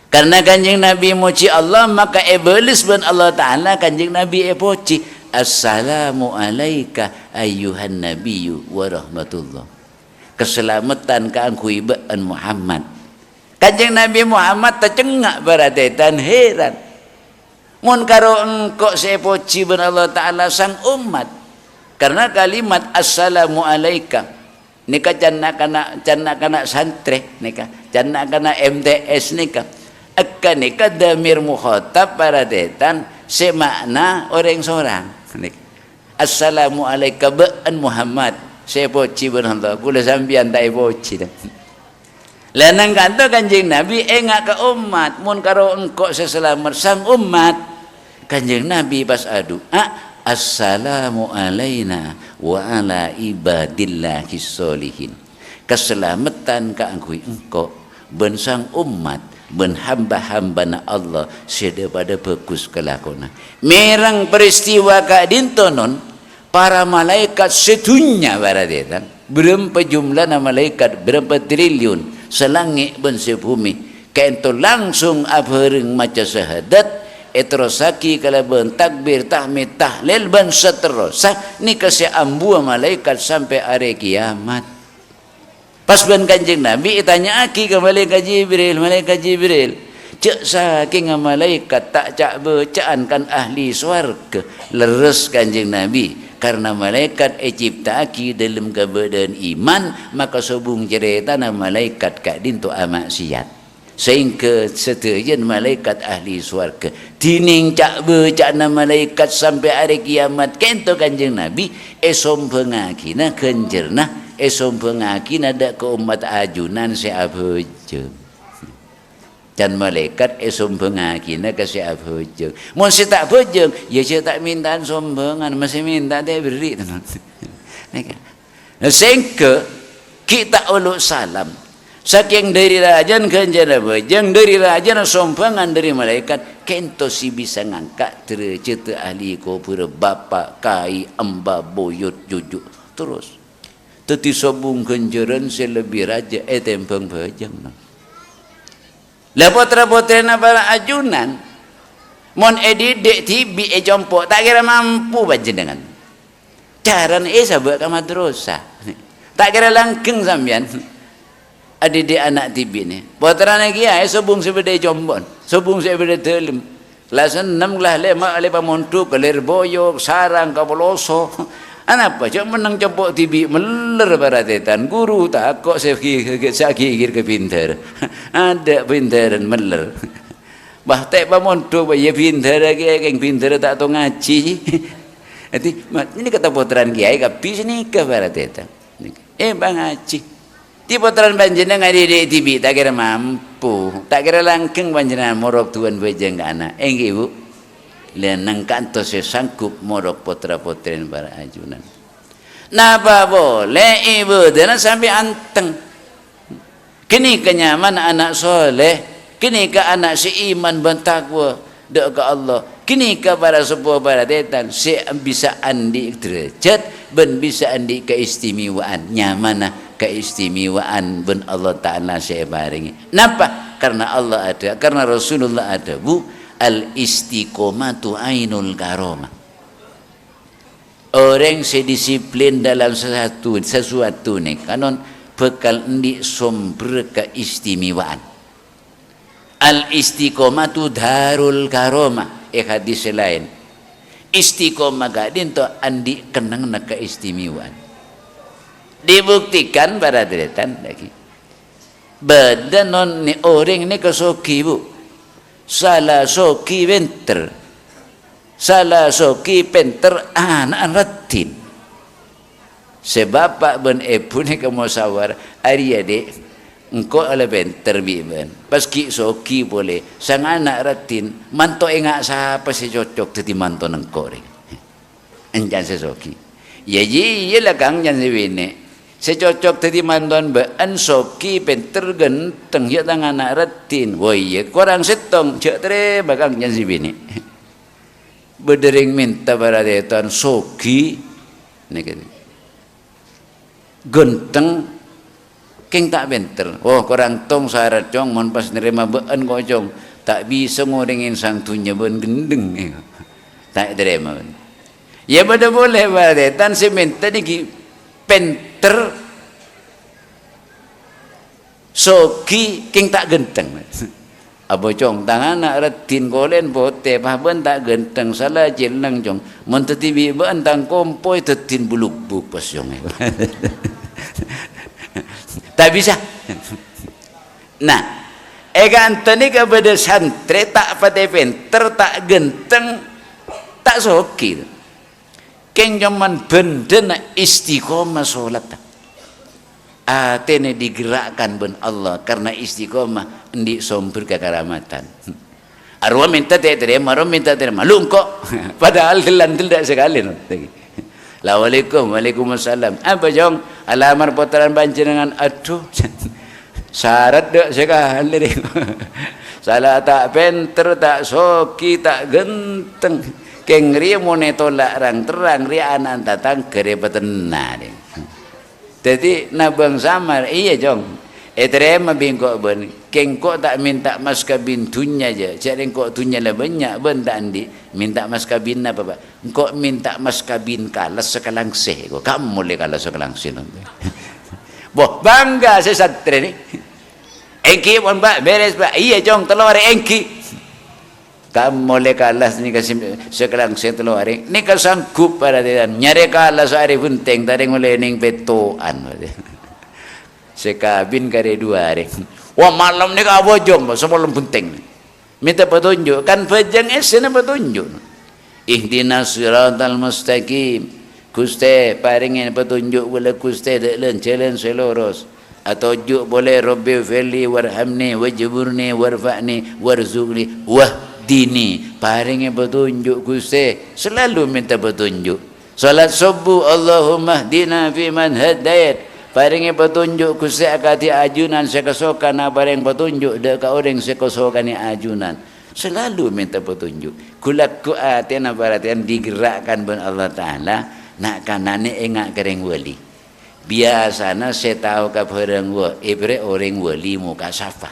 Karena kanjeng Nabi muji Allah maka iblis ben Allah Ta'ala kanjeng Nabi puji. Assalamu alaika ayyuhan nabiyyu wa rahmatullah. Keselamatan ke angku ibaan Muhammad. Kanjeng Nabi Muhammad tercengak beradetan heran. Mun karo engkau saya puji ben Allah Ta'ala sang umat. Karena kalimat assalamu alaika. Nika janna kana santri nika. Janna kana MTS nika. Akan nika damir mukhatab beradetan semakna orang seorang. Assalamu alaika ba'an Muhammad. Saya poci benar kula sambian tak poci dah. Lanang kanto kanjeng Nabi engak ke umat mun karo engkau seselamat sang umat kanjeng Nabi pas adu assalamu alaina wa ala ibadillahi sholihin keselamatan ka angkui engkau ben sang umat ben hamba-hamba Allah sedaripada bagus kelakona merang peristiwa ka dintonon para malaikat sedunia baradetan berapa jumlah malaikat berapa triliun selangit ben sebumi kento langsung abhering maca syahadat etrosaki kalaban takbir tahmid tahlil ben seterusah ni kasih ambu malaikat sampai hari kiamat. Pas ben kanjeng Nabi tanya aki ke malaikat Jibril cek saking malaikat tak cak bacaan kan ahli swarga leres kanjeng Nabi karena malaikat ciptaaki dalam keadaan iman maka sobung cerita na malaikat kak dinto amaksiat sehingga setujan malaikat ahli swarga dining cak becak na malaikat sampai hari kiamat kento kanjeng Nabi esom pengakina kenjerna esom pengakina dak ke umat ajunan seabhojeng dan malaikat sombongan kina kasih abhojeng. Mun si tak bojeng, ya saya tak minta sombongan, masih minta dia beri. Sehingga kita uluk salam. Saking dari rajan kenjana bojeng, dari rajan sombongan dari malaikat, kento si bisa ngangkat derajat ahli kubur bapa, kai, amba, boyot, jujuk terus. Teti sobung kenjeran selebih raja tembang bojeng. Lah potra-potra na para ajunan mon edidik tibi jompok tak kira mampu panjenengan caran sabak ka madrasah tak kira langkeng sampean adidik anak tibi ni potra na kiai sobung sebede jombon sobung sebede telem kelas 6 kelas 5 ale pamontu kelir boyok sarang ka poloso Anapa cak menang cepok tibi meler baratetan guru tak kok saki ke pintar ada pintaran meler bah tek pamonto ya pintar lagi yang pintar tak tahu ngaji nanti ini kata putaran kiai kapis ni ke baratetan bang ngaji di putaran panjenengan di tibi tak kira mampu tak kira langkeng panjenengan morok tuan bejeng anak ibu lenang kanto sesangkup morok potra-potren para ajunan. Napa boleh ibu dan sampai anteng. Kini kenyaman anak soleh, kini ke anak seiman bentakwa dek ke Allah. Kini ke para sepuh para detan si bisa andi derajat ben bisa andi keistimewaan nyamana keistimewaan ben Allah Ta'ala saya baringi. Napa? Karena Allah ada, karena Rasulullah ada. Bu, al istiqomatu ainul karomah. Orang sedisiplin dalam sesuatu nih kanon bekal endi sumber keistimewaan. Al istiqomatu darul karomah. Hadis lain. Istiqomah gadin to andi kenang na keistimewaan. Dibuktikan pada deretan lagi. Badan non ni orang ni kesoki bu. Salah soki benter. Salah soki penter anak ratin. Sebab pak ben ibu ni kemusawar hari adik engkau ala benter biban. Paski soki boleh sang anak ratin manto engak siapa si cocok tadi manto engkau ni. Enjan sesoki. Ya ji lah kang jan sebine. Secocok tadi manton bean soki penter genteng ya tang anak ratin. Woi ya kurang setong cek tere bakang jan sebine. Berdering minta pada detan soki genteng keng tak benter. Oh korang tong syarat cong mon pas nerima bean kok cong tak bisa ngorengin sang tunya ben gendeng tak terima. Ya pada boleh pada detan si minta ni penter soki keng tak genteng. Abo cong tangan nak retin kolen bote paben tak genteng salah jeneng cong mun tetibi bean tang kompoi tetin buluk-buluk pas cong. Tak bisa. Nah, antoni kepada santri tak pada penter tak genteng tak soki. Keng jaman benda nak istiqomah solat. Atene digerakkan ben Allah karena istiqomah di sumber kekaramatan. Arwah minta terima, arwah minta terima. Lu kok padahal tidak sekali. Assalamualaikum, waalaikumsalam. Apa jong? Alamar putaran panjenengan. Aduh, syarat dek sekali. Salah tak penter, tak soki, tak genteng. Keng ria mone tolak rang terang ria anak tatang kerebatan nade. Jadi nabang samar iya jong. Terima bingkok ben. Keng kok tak minta mas kabin tunya aja. Cari kok tunya lah banyak ben tak andi. Minta mas kabin apa pak? Kok minta mas kabin kalas sekalang seh. Kok kamu boleh kalas sekalang seh nanti. Boh bangga sesatri ni. Engki pun pak beres pak. Iya jong telur engki. Kamu boleh kalas ni kasih sekalang seh telur hari. Ni kasanggup pada dia. Nyari kalas hari penting. Tadi mulai ning petoan. Sekabin kare dua hari. Wah malam ni kau bojong, semalam penting. Minta petunjuk, kan pejang esena petunjuk. Ihdinas siratal mustaqim. Guste paringin petunjuk boleh guste deklen jalan seloros. Atau juk boleh Rabbi fili warhamni wajburni warfa'ni warzuqni wahdini. Paringin petunjuk guste, selalu minta petunjuk. Salat subuh Allahumma hdina fi man hadayat. Paringi petunjuk ku sekati ajunan sekesokan paring petunjuk dek orang sekesokan ajunan. Selalu minta petunjuk. Kulak ku atian aparatian digerakkan ben Allah Taala nak kanane engak kereng wali. Biasana saya tahu ka bareng wa ibre orang wali muka safa.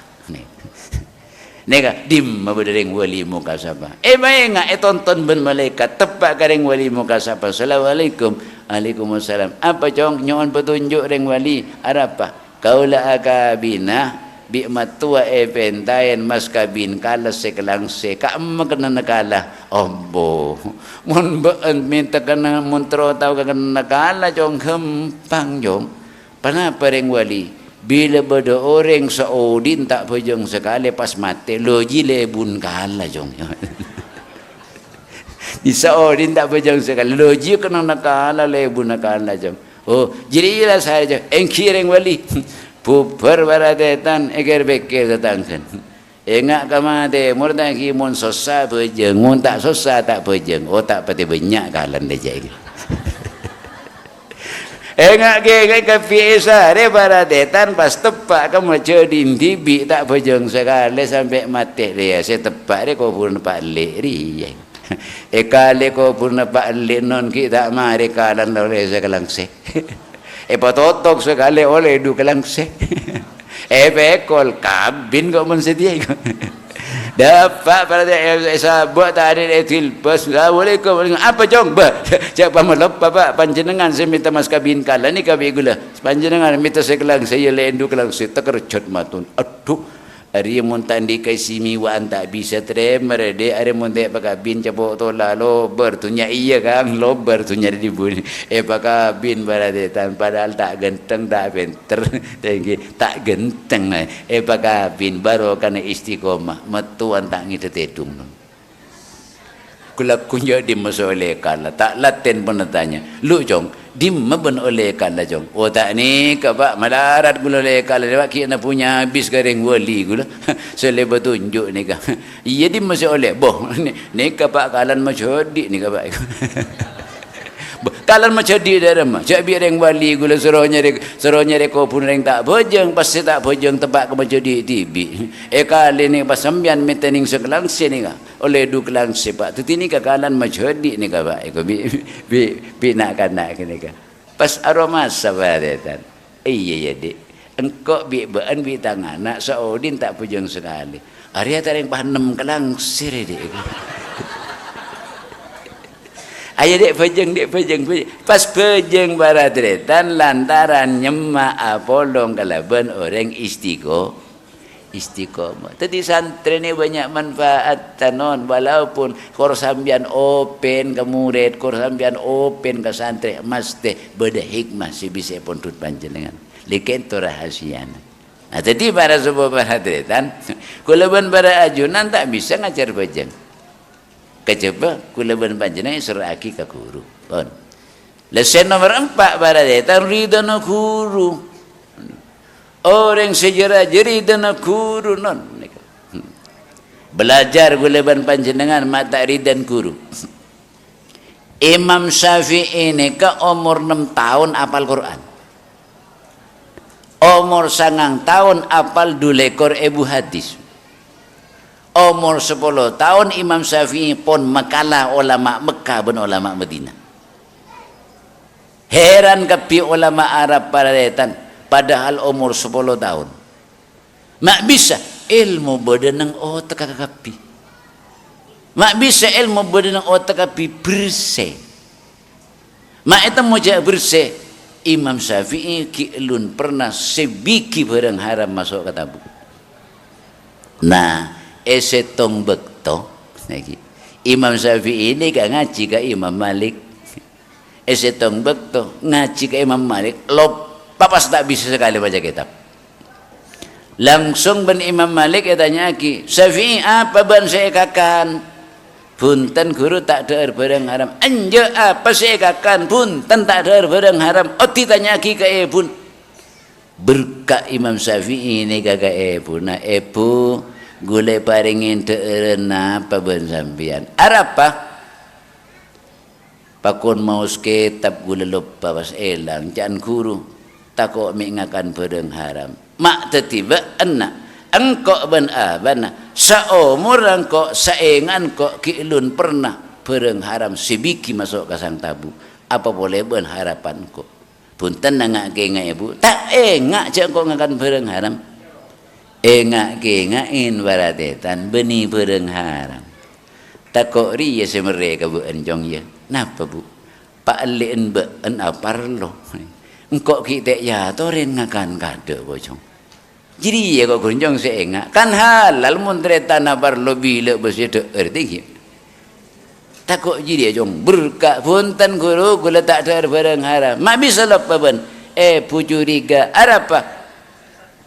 Nega dim mabedereng wali muka sapa. Bae nga tonton ben malaikat tepak kareng wali muka sapa. Assalamualaikum. Waalaikumsalam. Apa cong nyon petunjuk reng wali arapa? Kaula akabina bi matua pentayen mas kabin kala sekelang se ka magna nakala. Ombo. Mun beun minta kana muntro tau ka nakala cong hempang jong. Panapa reng wali? Bila beda orang seodin tak pejong sekali pas mati loji lebun kalah jong. Di seodin tak pejong sekali loji kena nakala lebun nakala jong. Oh jadi ialah saya jong engkireng wali puper baratetan eger beker datangkan. Engak kamade murda ki mun sosa pejong mun tak sosa tak pejong. Oh tak pati banyak kalan deja ini. Engak ke biasa re baratetan pas tepak kamu cedin tibi tak pejong sekali sampai mati dia saya tepak re kau pun pak le ri Kali ko pun na paalinon kita mari kalan oleh sekalang se. Patotok sekali oleh du kalang se. Bekol kabin kok mensedia. Dapat pada sahabat tadi etil pas assalamualaikum apa jong ba siapa melop bapak panjenengan saya minta mas kabin kala ni kabi gula panjenengan minta sekelang saya lendu kelang saya terkerjot matun aduh hari montan di kaisimi wa anta bisa tremer de hari montan pakabin capok tola lo bertunya iya kang lo bertunya di buni pakabin barade tan padahal tak genteng tak benter tinggi tak genteng pakabin baru kana istiqomah metuan tak ngidetedung kulak kunyo di masole kala tak laten penetanya lu jong dimma ben oleh kala jong otak ni kabak malarat gula oleh kala dia kira punya habis garing wali gula sele betunjuk ni ka iya dimma oleh boh ni kabak kalan macodi ni kabak kalan macodi dalam cak biar yang wali gula seronya reko pun reng tak bojeng pasti tak bojeng tebak ke macodi tibi kali ni pas sambian meeting sekelang sini ka oleh du kelang sepak tu tini ka kalan macodi ni kabak bi nak kini ka pas aroma sabaretan iya ya dik engkau bi bean bi tangan nak saudin tak bojeng sekali hari tak reng panem kelang sire dik ayah dek pejeng pas pejeng baradretan lantaran nyemak apolong kalaban orang istiqomah. Tadi santri ni banyak manfaat tanon walaupun korsambian open ke murid, korsambian open ke santri mesti beda hikmah si bisa pun tut panjenengan. Liken tu rahasiana. Nah tadi para sebuah baradretan kulaban para ajunan tak bisa ngajar pejeng. Kecepa kulaban panjenengan seraki ke guru pun lesen nomor 4 baradatan ridana guru orang sejarah ridana guru non belajar kulaban panjenengan mata ridan guru Imam Syafi'i ini ke umur 6 tahun apal Quran umur 9 tahun apal 2 ekor ibu hadis umur 10 tahun Imam Syafi'i pun makalah ulama Mekah dan ulama Madinah. Heran kapi ulama Arab paradatan padahal umur 10 tahun. Mak bisa ilmu badanang otak kapi. Mak bisa ilmu badanang otak kapi bersih. Mak itu mau jak bersih. Imam Syafi'i ki'lun pernah sebiki barang haram masuk ke tabuk. Nah, esetong bekto lagi Imam Syafi'i ini gak ngaji ke Imam Malik esetong bekto ngaji ke Imam Malik lo papas tak bisa sekali baca kitab langsung ben Imam Malik tanya lagi Syafi'i apa ban saya kakan punten guru tak ada barang haram anja apa saya kakan punten tak ada barang haram ditanya lagi ke pun berkah Imam Syafi'i ini kagak pun nah gule paringin teerena apa ben sampian arapa pakun maus kitab gule lupa pas elang jangan guru takut mengakan barang haram mak tiba enak engkau ben abana saumur engkau saengan kok kiilun pernah barang haram sebiki masuk ke sang tabu apa boleh ben harapan kok punten nangak ke ibu tak engak cak kok ngakan barang haram engak ngain baratetan beni barang haram takok riya semereka bu enjong ya napa bu pak alin be en aparlo engkok kita ya toren ngakan kade bocong jadi ya kok gunjong seenga kan halal muntretan aparlo bila bersih erti takok jadi jong berkah punten guru gula tak ada barang haram mak bisa lepas ben pujuriga arapa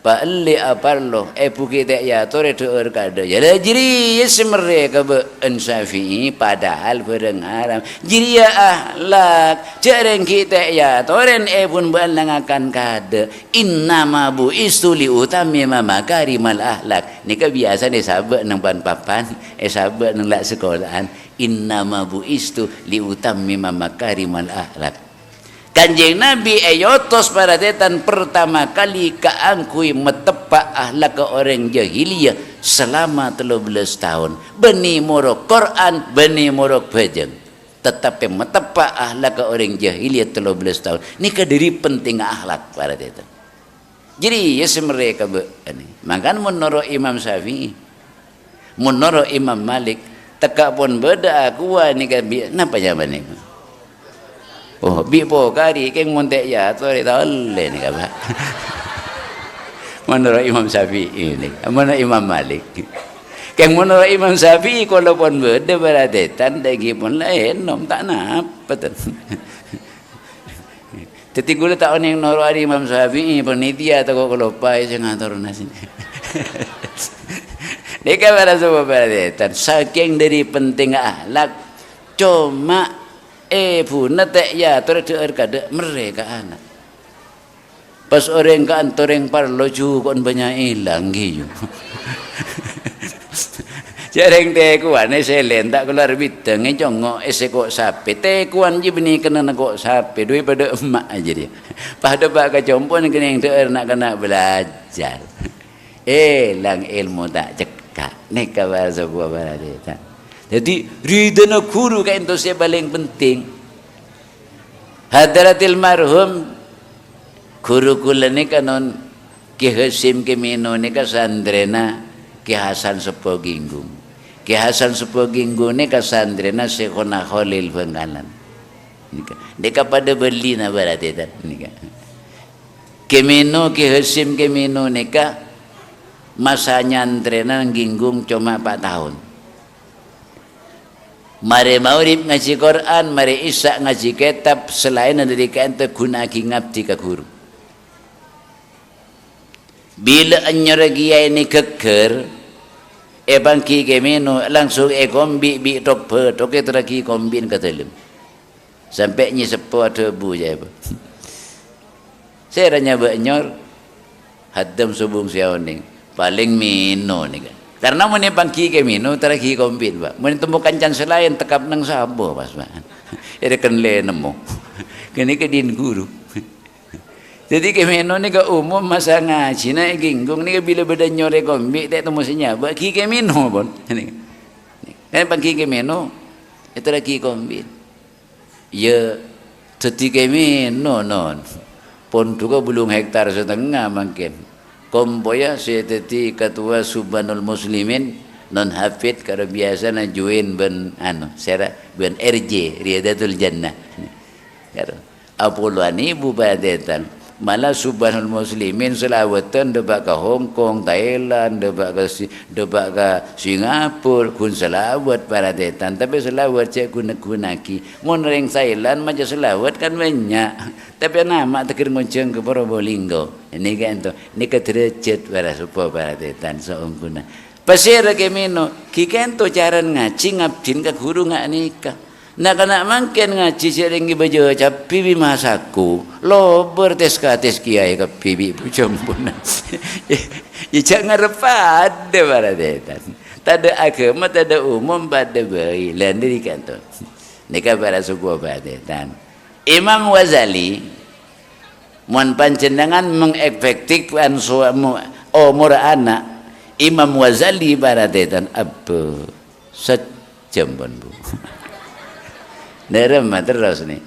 Pak Ali aparlo puki tak ya tore tuer kada ya jadi semere ka ben Syafi'i padahal barang haram jadi ya ahlak jarang kita ya toren pun balangakan kada innama bu istuli utami makarimal ahlak ni ka biasa ni sahabat nang ban papan sahabat nang lak sekolahan innama bu istu li utami makarimal ahlak Kanjeng Nabi ayotos pada tetan pertama kali kaangkui metepak ahlak ke orang jahiliyah selama 13 tahun. Beni morok Quran, beni morok bajang. Tetapi metepak ahlak ke orang jahiliyah 13 tahun. Ini kadiri penting ahlak pada tetan. Jadi ya mereka ini. Makan menurut Imam Syafi'i, menurut Imam Malik, tekak pun beda kuah ni kan napa jaman ni? Oh, bi po kari keng montek ya tu tahu le ni kan. Menurut Imam Syafi'i ini, menurut Imam Malik. Keng menurut Imam Syafi'i kalau pun beda berarti tanda pun lain, nom tak napa tu. Jadi gula tak orang yang noro Imam Syafi'i penitia atau kalau pai saya ngatur nasi. Mereka pada semua berada saking dari penting ahlak cuma pun tak ya terus kada mereka anak. Pas orang kantor yang parlo juga banyak hilang gitu. Jarang tekuan saya lentak keluar bidang jongok esok sapi tekuan je bini kena nak sapi duit pada emak aja dia. Pada pak kecompon kena yang ter nak belajar. Lang ilmu tak cekak. Ni kabar sebuah barang. Jadi ridana guru kan itu saya paling penting. Hadratil marhum guru kula ni kanon Ki Hasim Ki Mino ni kasandrena Ki Hasan Sepoginggung. Ki Hasan Sepoginggung ni kasandrena Syekhona Khalil Bengkalan. Deka pada beli na berarti tak nika. Ki Mino Ki Hasim Ki Mino nika masa nyantrena ginggung cuma 4 tahun. Mari maurib ngaji Quran, mari isya ngaji kitab selain dari kanta guna ngabdi ka guru. Bila anyorgia ini keker, bangki kemeno langsung kombi bi tok pe tok teraki kombin katelem. Sampai nyi sepo ada bu je apa. Saya ranya banyor hadam subung siaoning paling mino ni kan. Karena mana bangki kemeno teraki kombin pak. Mana temukan can selain tekap nang sabo pas pak. Ada kenle nemu. Kini kedin guru. Jadi kemeno ni ke umum masa ngaji na ginggung ni bila beda nyore kombi tak temu sinya bagi kemeno pun ni kan bagi kemeno itu lagi kombi ya jadi kemeno non pun juga belum hektar setengah mungkin komboya saya jadi ketua Subhanul Muslimin non hafid kalau biasa na join ben saya ben RJ Riyadatul Jannah karo apolani ibu badetan malah Subhanul Muslimin selawatan debak ke Hong Kong, Thailand, debak ke Singapura, kun selawat para detan. Tapi selawat saya guna-gunaki. Mun ring Thailand macam selawat kan banyak. Tapi nama tekir ngonceng ke Probolinggo. Ini kan tu, ini kederajat para supaya para detan seorang guna. Pasir kemino, kikan tu cara ngaji ngabdin ke guru ngak nikah. Nak kena makin ngaji sering baju capi masaku lo bertes kates kiai ke pibi pucampun ya jangan repat de baradetan tak ada agama tak ada umum pada bayi lain diri kantor nikah pada sebuah baradetan Imam Ghazali mun panjenengan mengefektifkan suamu umur anak Imam Ghazali baradetan apa sejam pun bu nerem terus ni.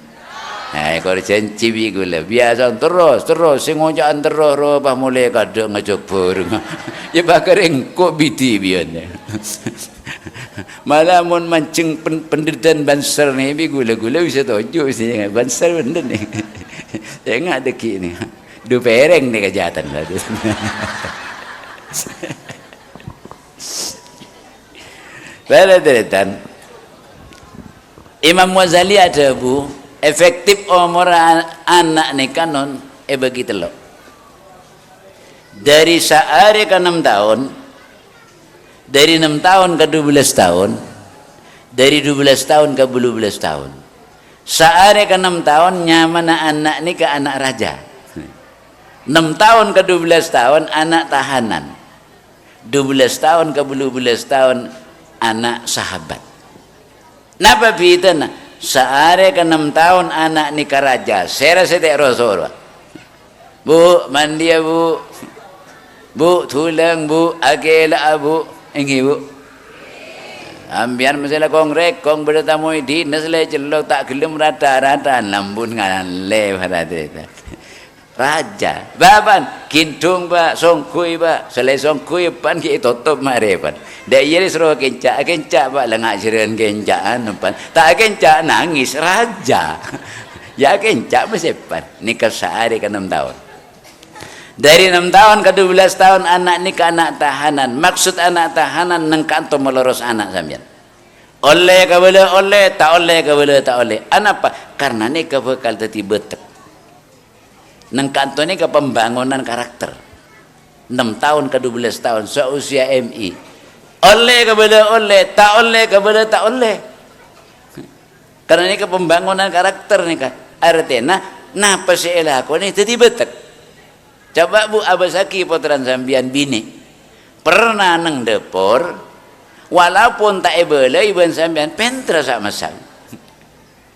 Hai kalau janji gula biasa terus sing ngojakan terus apa mulai kadang ngajak bareng. Ya bakar engko biti biane. Malah mun mancing pendidikan banser ni gula-gula bisa tojo sini banser bener ni. Tengok deki ni. Du pereng ni kejahatan lah tu. Baladetan Imam Ghazali ada bu efektif umur anak ni kanon begitu loh dari sehari ke 6 tahun dari 6 tahun ke 12 tahun dari 12 tahun ke 12 tahun sehari ke 6 tahun nyaman anak ni ke anak raja 6 tahun ke 12 tahun anak tahanan 12 tahun ke 12 tahun anak sahabat. Napa pitana Seare ke 6 tahun anak nikah raja. Saya rasa tak rasa. Bu, mandi ya bu. Bu, tulang bu. Agelah bu. Ini bu. Ambian masalah kongrek. Kong bertamu di. Nasalah celok tak gelum rata-rata. Lambun ngalan lebar rata. Raja. Baban. Kintung ba. Songkui ba. Selai songkui pan ki tutup marepan. Dah ia disuruh kencak pak lengak ceran kencakan pan. Tak kencak nangis raja. Ya kencak bersepan. Nikah sehari ke 6 tahun. Dari 6 tahun ke 12 tahun anak nikah anak tahanan. Maksud anak tahanan nengkanto melurus anak sampean. Oleh ke boleh oleh, tak oleh ke boleh tak oleh. Anak apa? Karena nikah bakal tadi betek. Nengkanto ni ke pembangunan karakter. 6 tahun ke 12 tahun seusia MI. Oleh ke boleh oleh, tak oleh ke boleh tak oleh. Karena ini ke pembangunan karakter ni kan. Artinya, napa si elako ni tadi betek. Coba bu Abasaki potran sambian bini. Pernah neng depor, walaupun tak boleh iban sambian pentra sak masang.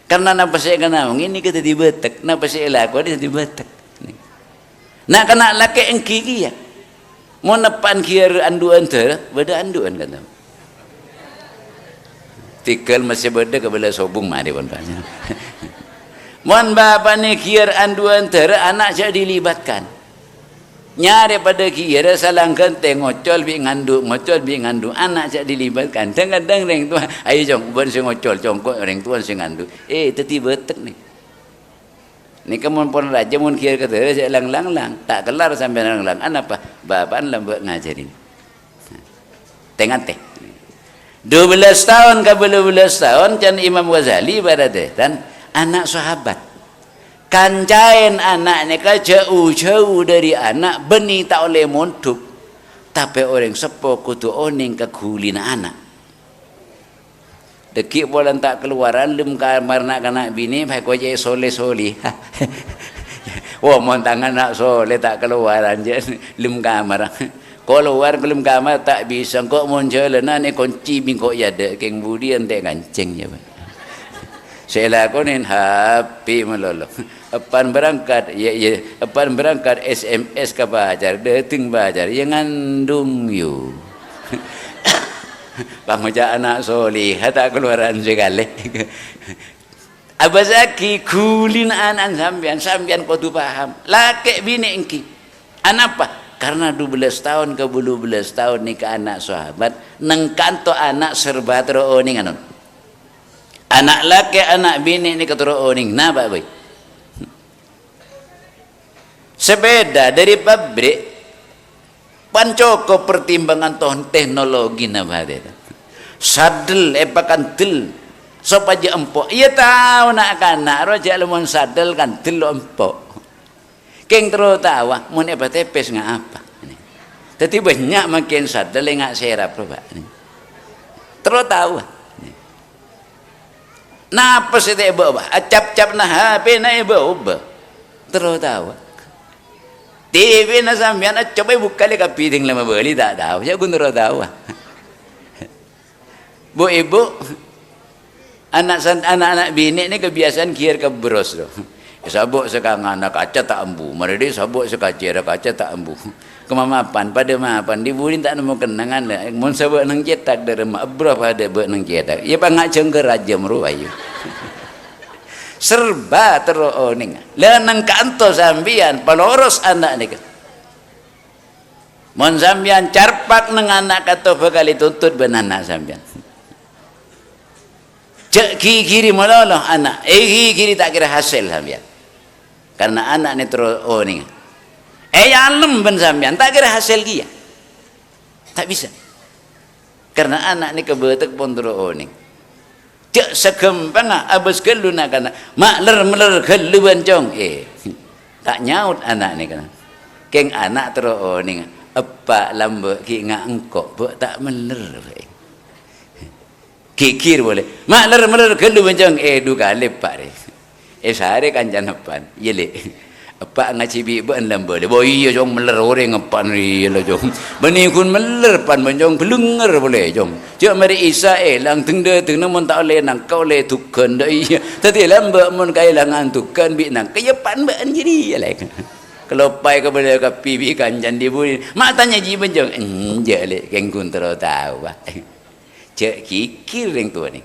Karena napa si kenawang ini kita dibetek, napa si elako ni tadi betek. Nak kena laki engki kia. Mau nepan kira anduan ter, beda anduan kata. Tikal masih beda kebelah sobung mari pun banyak. Mon bapa ni kira anduan ter, anak saya dilibatkan. Nyari pada kira salangkan ngocol bi ngandu, anak saya dilibatkan. Kadang-kadang reng tuan, ayo jong, bukan si ngocol, congkok reng tuan si ngandu. Tiba betek ni. Ni kamu pun raja mun kira kata saya lang tak kelar sampai lang apa bapak lembut ngajarin tengah teh 12 tahun ke 12 tahun can Imam Ghazali berada dan anak sahabat kancain anak ni ka jauh dari anak beni tak oleh montuk tapi orang sepo kutu oning ke kulina anak dekik bolan tak keluaran lem kamar nak kanak bini pai ko je soleh-soleh. Wah mon tangan nak soleh tak keluaran je lem kamar. Keluar lem kamar tak bisa kok mon jalan ni kunci bingkok ya de keng budi ente kancing je. Saya lakonin happy melolo. Apan berangkat apan berangkat SMS ke bajar deting bajar yang ngandung you. Pamaja anak soleh tak keluaran segala. Abasaki kulin anak sambian kau tu paham. Laki bini engki. Anak apa? Karena 12 tahun ke 12 tahun ni ke anak sahabat nengkanto anak serba teroning anon. Anak laki anak bini ni ke teroning. Napa boy? Sepeda dari pabrik pancoko pertimbangan toh teknologi nama dia. Sadel pakantil sopaja empok. Ia tahu nak kanak roja lemon sadel kan til empok. Keng terus tahu mun apa tepes ngak apa. Tapi banyak makin sadel ngak serap coba. Terus tahu. Napa sih tak bawa? Acap-cap nah HP na bawa. Terus tahu. TV na sambian coba buka le kapiting lama beli tak tahu. Ya gunur tahu. Bu ibu anak-anak bini ni kebiasaan kira ke bros tu. Sabuk sekarang anak kaca tak ambu. Mereka sabuk sekaca kaca tak ambu. Kemamapan pada mapan dibulin tak nemu kenangan lah. Mun sabuk nang cetak dari mak berapa ada buat nang cetak. Ia pangak cengker raja meruayu. Serba teroning. Lenang kanto sambian paloros anak ni. Mon sambian carpak nang anak kato bekali tuntut benanak sambian. Cek kiri meloloh anak. Kiri tak kira hasil sambian. Karena anak ni teroning. Alam ben sambian tak kira hasil dia. Tak bisa. Karena anak ni kebetek pun teroning. Cek sekempang abis kelu nak kana makler kelu bencong tak nyaut anak ni kana keng anak teroning apa lambe ki ngak engkok bu tak meler kikir boleh makler kelu bencong du kali pak sehari kancan depan yele apa ngaji biban lamba le boy iya jong meler orang ngapan ri la jong bani kun meler pan menjong belunger boleh jong je mari isa lang teng de teng mon tak le nang kau le tukan da iya tadi lamba mon kai langan tukan bi nang kaya pan ban jadi le kalau pai ke benda ke pipi kan jandi bui mak tanya ji benjong je le keng kun tero tahu ba je kikir reng tu ni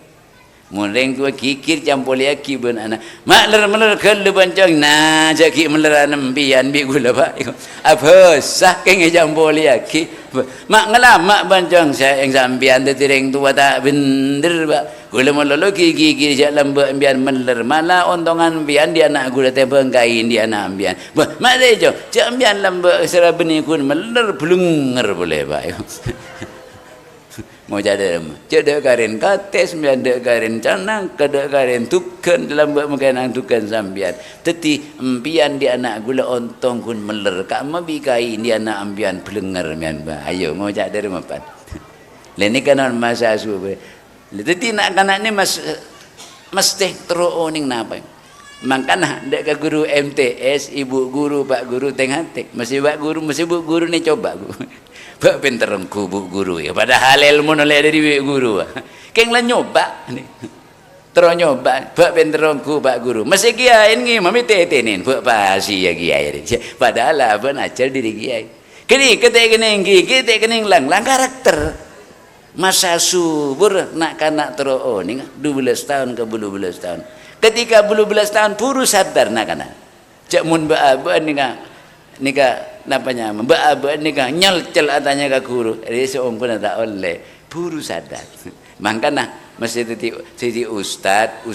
mun reng tua kikir campur laki ben anak mak ler kelu bancang nah jaki meler nambian bi gula ba apa sah keng campur laki mak ngelama bancang saya yang sambian tu reng tua tak bener ba gula melolo kikir jak lamba ambian meler malah ontongan ambian dia anak gula tebang kain dia anak ambian mak dejo jak ambian lamba sera benih kun meler blunger boleh ba mau jadi cedek karen kates sembilan dek karen canang kedek karen tukan dalam buat makanan tukan sambian teti empian di anak gula ontong kun meler kak mabikai di anak ambian pelengar mian ba ayo mau jadi dari mapan leni kanan masa asuh teti nak kanak ni mesti teroning napa makana dek ke guru MTS ibu guru pak guru tengah-teng masih pak guru masih bu guru ni coba guru Pak pinteran kubu guru ya padahal ilmu nolak dari guru keng lah nyoba terus nyoba pak pinteran ku pak guru masih kiai ini mami tetenin pak pasi ya kiai padahal apa ajar diri kiai kini ketek kening kita kening lang karakter masa subur nak kanak terus ni 12 tahun ke 12 tahun ketika 12 tahun puru sadar nak kanak cak mun ba ni nikah napanya mbak nikah nyelcel atanya ke guru jadi seorang pun tak oleh puru sadar makanya masih tadi ustad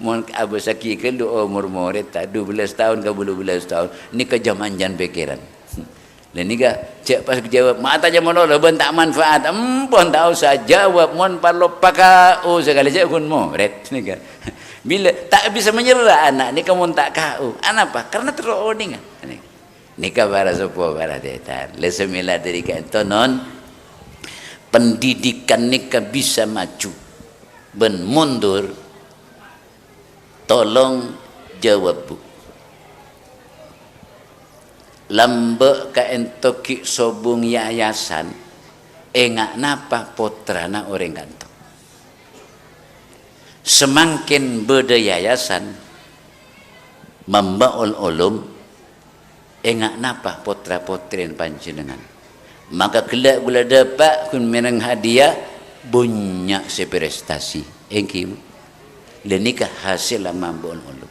mohon abu saki ke umur murid tak 12 tahun ke 12 tahun nikah zaman jan pikiran dan nikah cek pas jawab mata aja monolog bentak manfaat pun tak usah jawab mohon parlo pakau sekali cek kun murid nikah bila tak bisa menyerah anak nikah mohon tak kau anak apa karena teroning nikah para sepuh para detan lesemila dari kantonon pendidikan nikah bisa maju ben mundur tolong jawab bu lambe ka entoki sobung yayasan engak napa potrana orang kantor semakin beda yayasan membaul ulum engak napa potra potrin panjenengan maka kelak gula dapat kun menang hadiah banyak seprestasi engkim dan nikah hasil mambun ulum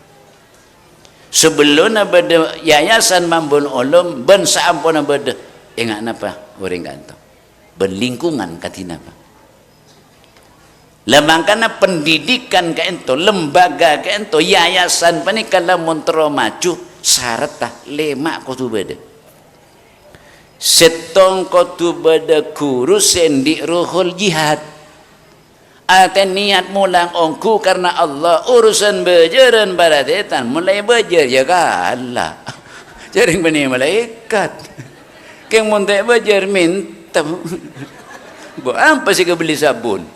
sebelum ada yayasan mambun ulum ben saampun ada engak napa orang kantong ben lingkungan katina apa lemangkana pendidikan ka ento lembaga ka ento yayasan panikala montro maju syarat lemak kau tu beda setong kau tu beda guru sendi ruhul jihad ate niat mulang ongku karena Allah urusan bejaran baradetan mulai bejar ya Allah jaring bani malaikat keng monte bejar minta apa sih kebeli sabun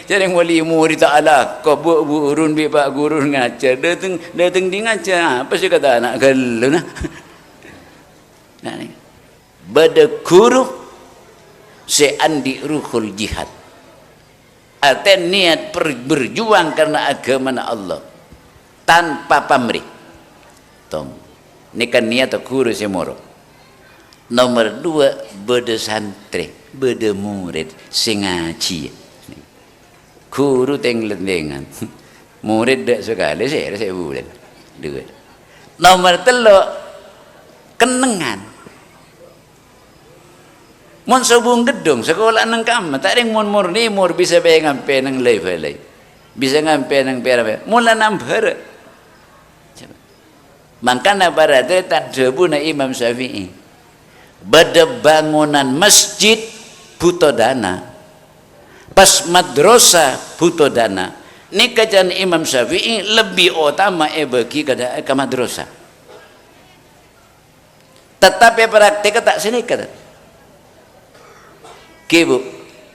jaring wali murid ta'ala kau bu urun bi pak guru ngajar dateng di ngajar apa sih kata anak gelu nah bada guru seandi ruhul jihad aten niat berjuang karena agama Allah tanpa pamrih tong ini kan niat guru semoro nomor 2 bada santri bada murid sing ngaji guru tenglendengan murid dak sekali saya bulan dua nomor 3 kenengan mon sobung gedung sekolah nang kam tak ring mon murni mur bisa bae ngampe nang level bisa ngampe nang pera mula nambah makana barate tak debuna Imam Syafi'i bada bangunan masjid butuh dana pas madrasah butuh dana ni kajian Imam Syafi'i lebih utama bagi ke madrasah tetapi praktek tak sini kata kibu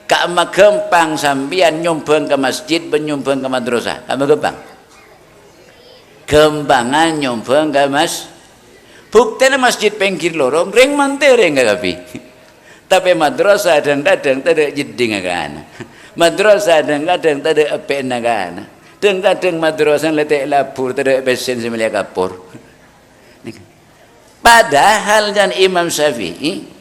kak magempang sambian nyumbang ke masjid menyumbang ke madrasah kak magempang kembangan nyompang ke mas buktinya masjid pengkir lorong ring mantereng kapi tapi madrasah kadang-kadang tidak jeding kan madrasah kadang-kadang tidak apa kan kadang-kadang madrasah letak lapor tidak besen semilia kapur padahal dan Imam Syafi'i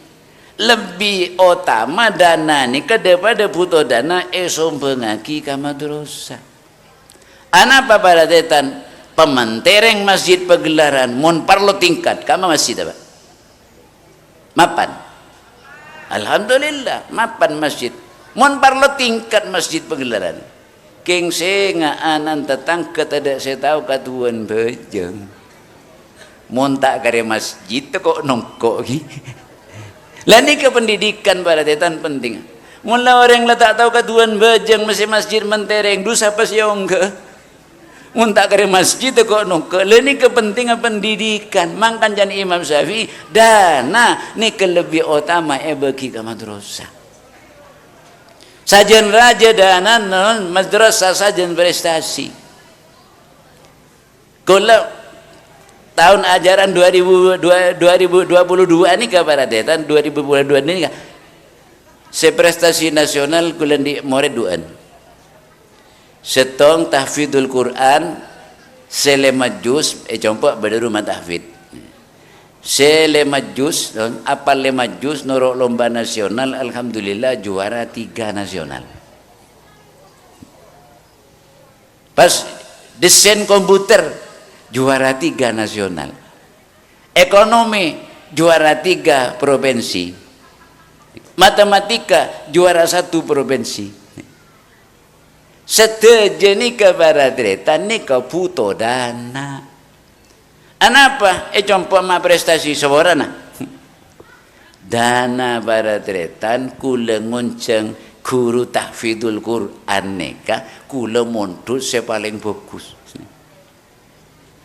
lebih utama dana ni daripada butuh dana sombengaki ke madrasah anapa pada detan pementereng masjid pegelaran mun parlo tingkat kama masjid apa mapan alhamdulillah mapan masjid mun parlo tingkat masjid pegelaran king senga anan tetang ketada saya tahu katuan bejeng mun tak kare masjid kok nongkok gi lah ni ke pendidikan pada tetan penting mun lah orang lah tak tahu katuan bejeng mesti masjid mentereng dosa apa siong ke mun tak kare masjid kok nongkok lah ni kepentingan pendidikan mangkan jan Imam Syafi'i dana ni kelebih utama bagi ke madrasah sajen raja dana non madrasah sajen prestasi kalau tahun ajaran 2022 ini kabar detan 2022 ini seprestasi nasional kulen di Moret duan setong tahfidul Quran selemat juz compak pada rumah tahfid selemat juz apal lemat juz norok lomba nasional alhamdulillah juara 3 nasional pas desain komputer juara 3 nasional ekonomi juara 3 provinsi matematika juara 1 provinsi setejeni kebaradretan ni kebutuh dana anapa compo ma prestasi seborana dana baradretan kula ngonceng guru tahfidul Quran neka kula mondut sepaling bagus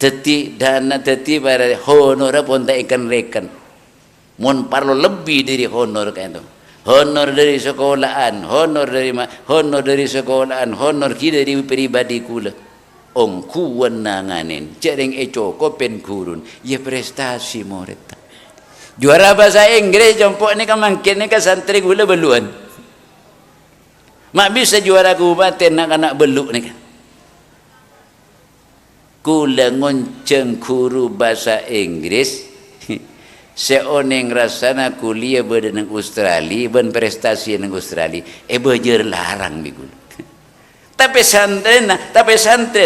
teti dana teti pada honor pun tak ikan rekan mon parlo lebih dari honor kan itu honor dari sekolahan honor dari sekolahan honor kita dari pribadi kula ongku wenanganin cereng ecoko pen gurun ya prestasi murid juara bahasa Inggris jompok ni kamangkin ni ka santri kula beluan mak bisa juara kabupaten nak anak beluk ni kan kula ngonceng guru bahasa Inggris seoneng rasana kuliah pada nang Australia ben prestasi nang Australia bejer larang bigul tapi santren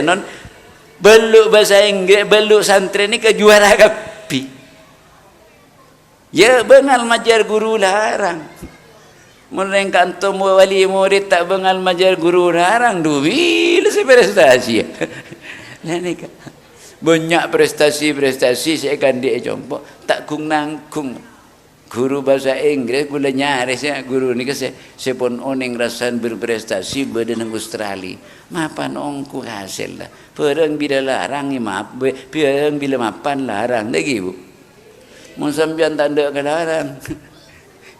non beluk bahasa Inggris beluk santren ni ke juara kapi ya bengal majar guru larang mun kantor wali murid tak bengal majar guru larang duwil se prestasi lah ni kan banyak prestasi saya kan dia jompo tak kung nangkung guru bahasa Inggris gula nyaris ya guru ni ke saya pun oneng rasan berprestasi badan Australia mapan ongku hasil lah perang bila larang ni maaf perang bila mapan larang lagi bu mun sampean tanda ke larang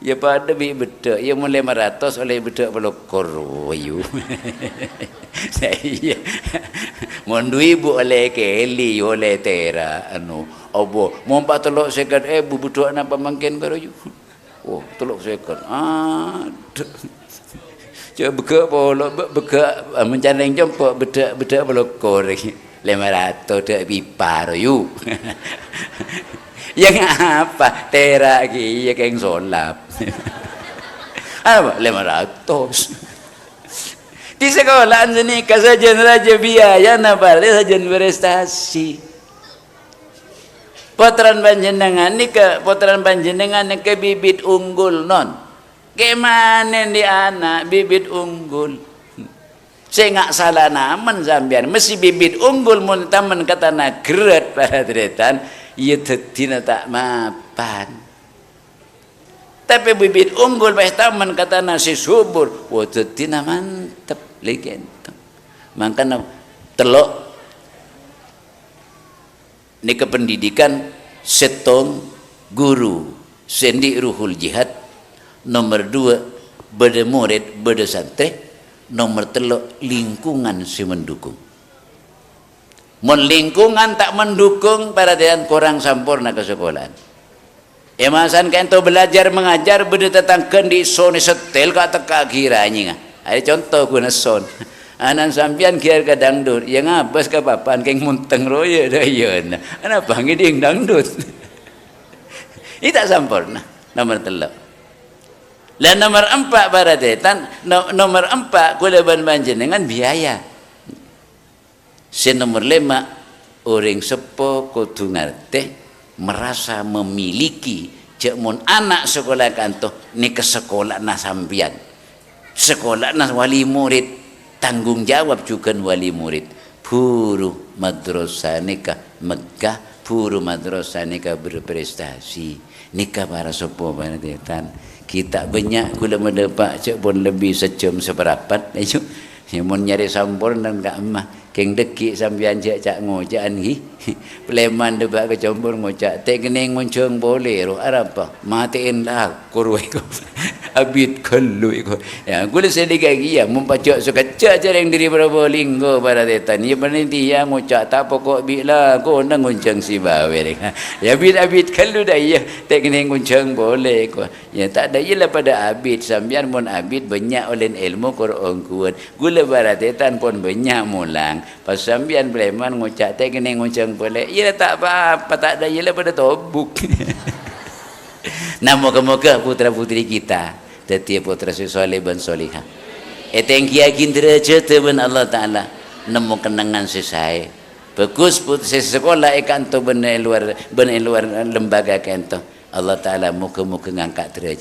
ya pada bi bedak ya mulai 500 oleh bedak pelokor wayu saya mon 2000 oleh keli oleh tera anu obo mon 4 second bedak napa mangken karo yu oh 3 second coba beka polo beka mencaneng jompo bedak pelokor 500 dak pipa yu yang apa tera ki ya keng solap apa 500 di sekolahan sini kasajan raja biaya nabale sajen prestasi potran panjenengan ni ke potran panjenengan ni ke bibit unggul non kemana di anak bibit unggul saya nggak salah naman sambian mesti bibit unggul mun taman kata na gerat pada tretan ia tetina tak mapan tapi bibit unggul pas taman kata nasi subur wah tetina mantep legen makanya telok ni kependidikan setong guru sendi ruhul jihad nomor 2 beda murid beda santri nomor 3 lingkungan si mendukung Mun lingkungan tak mendukung pada dia kurang sempurna ke sekolahan. Emasan kan tu belajar mengajar benda tentang kondisi setel kat teka kiranya. Ada contoh guna son. Anan sampian kira ke dangdut, yang abas ke papan keng munteng roya dah yeun. Ana panggil ding dangdut. Ini tak sempurna. Nomor 3. Dan nomor 4 pada detan, nomor 4 kula panjenengan biaya. Nomor 5 orang sepo kudu ngerti merasa memiliki cek mun anak sekolah kanto ni ke sekolah na sampian sekolah na wali murid tanggung jawab juga wali murid puru madrasah nikah megah puru madrasah nikah berprestasi nikah para sepo panetan kita banyak kula mendapat cek pun lebih sejam seperapat ayo mun nyari sampurna enggak emah keng dekik sambian cak ngojaan hi pleman debak ke campur ngocak tek kening muncung boleh ro apa matiin lah kurwe ko abit kallu ko ya gule sedikit ya mumpacok sekecak jarang diri Probolinggo pada detan ya berhenti ya ngocak tak pokok bila ko nang nguncang si bawe ya abit kallu dah ya tek kening muncung boleh ko ya tak ada ialah pada abit sambian mun abit banyak oleh ilmu Quran kuat gule pada detan pun banyak mulang pas sambian pleman ngocak tek kening nguncang boleh ia tak apa-apa tak ada ialah pada tobuk. Nah moga-moga putra putri kita tetiap putra soleh dan solihah eteng yakin derajat ben Allah taala nemu kenangan sesai bagus putri sekolah ikan tu benar luar lembaga kanto Allah taala moga-moga ngangkat derajat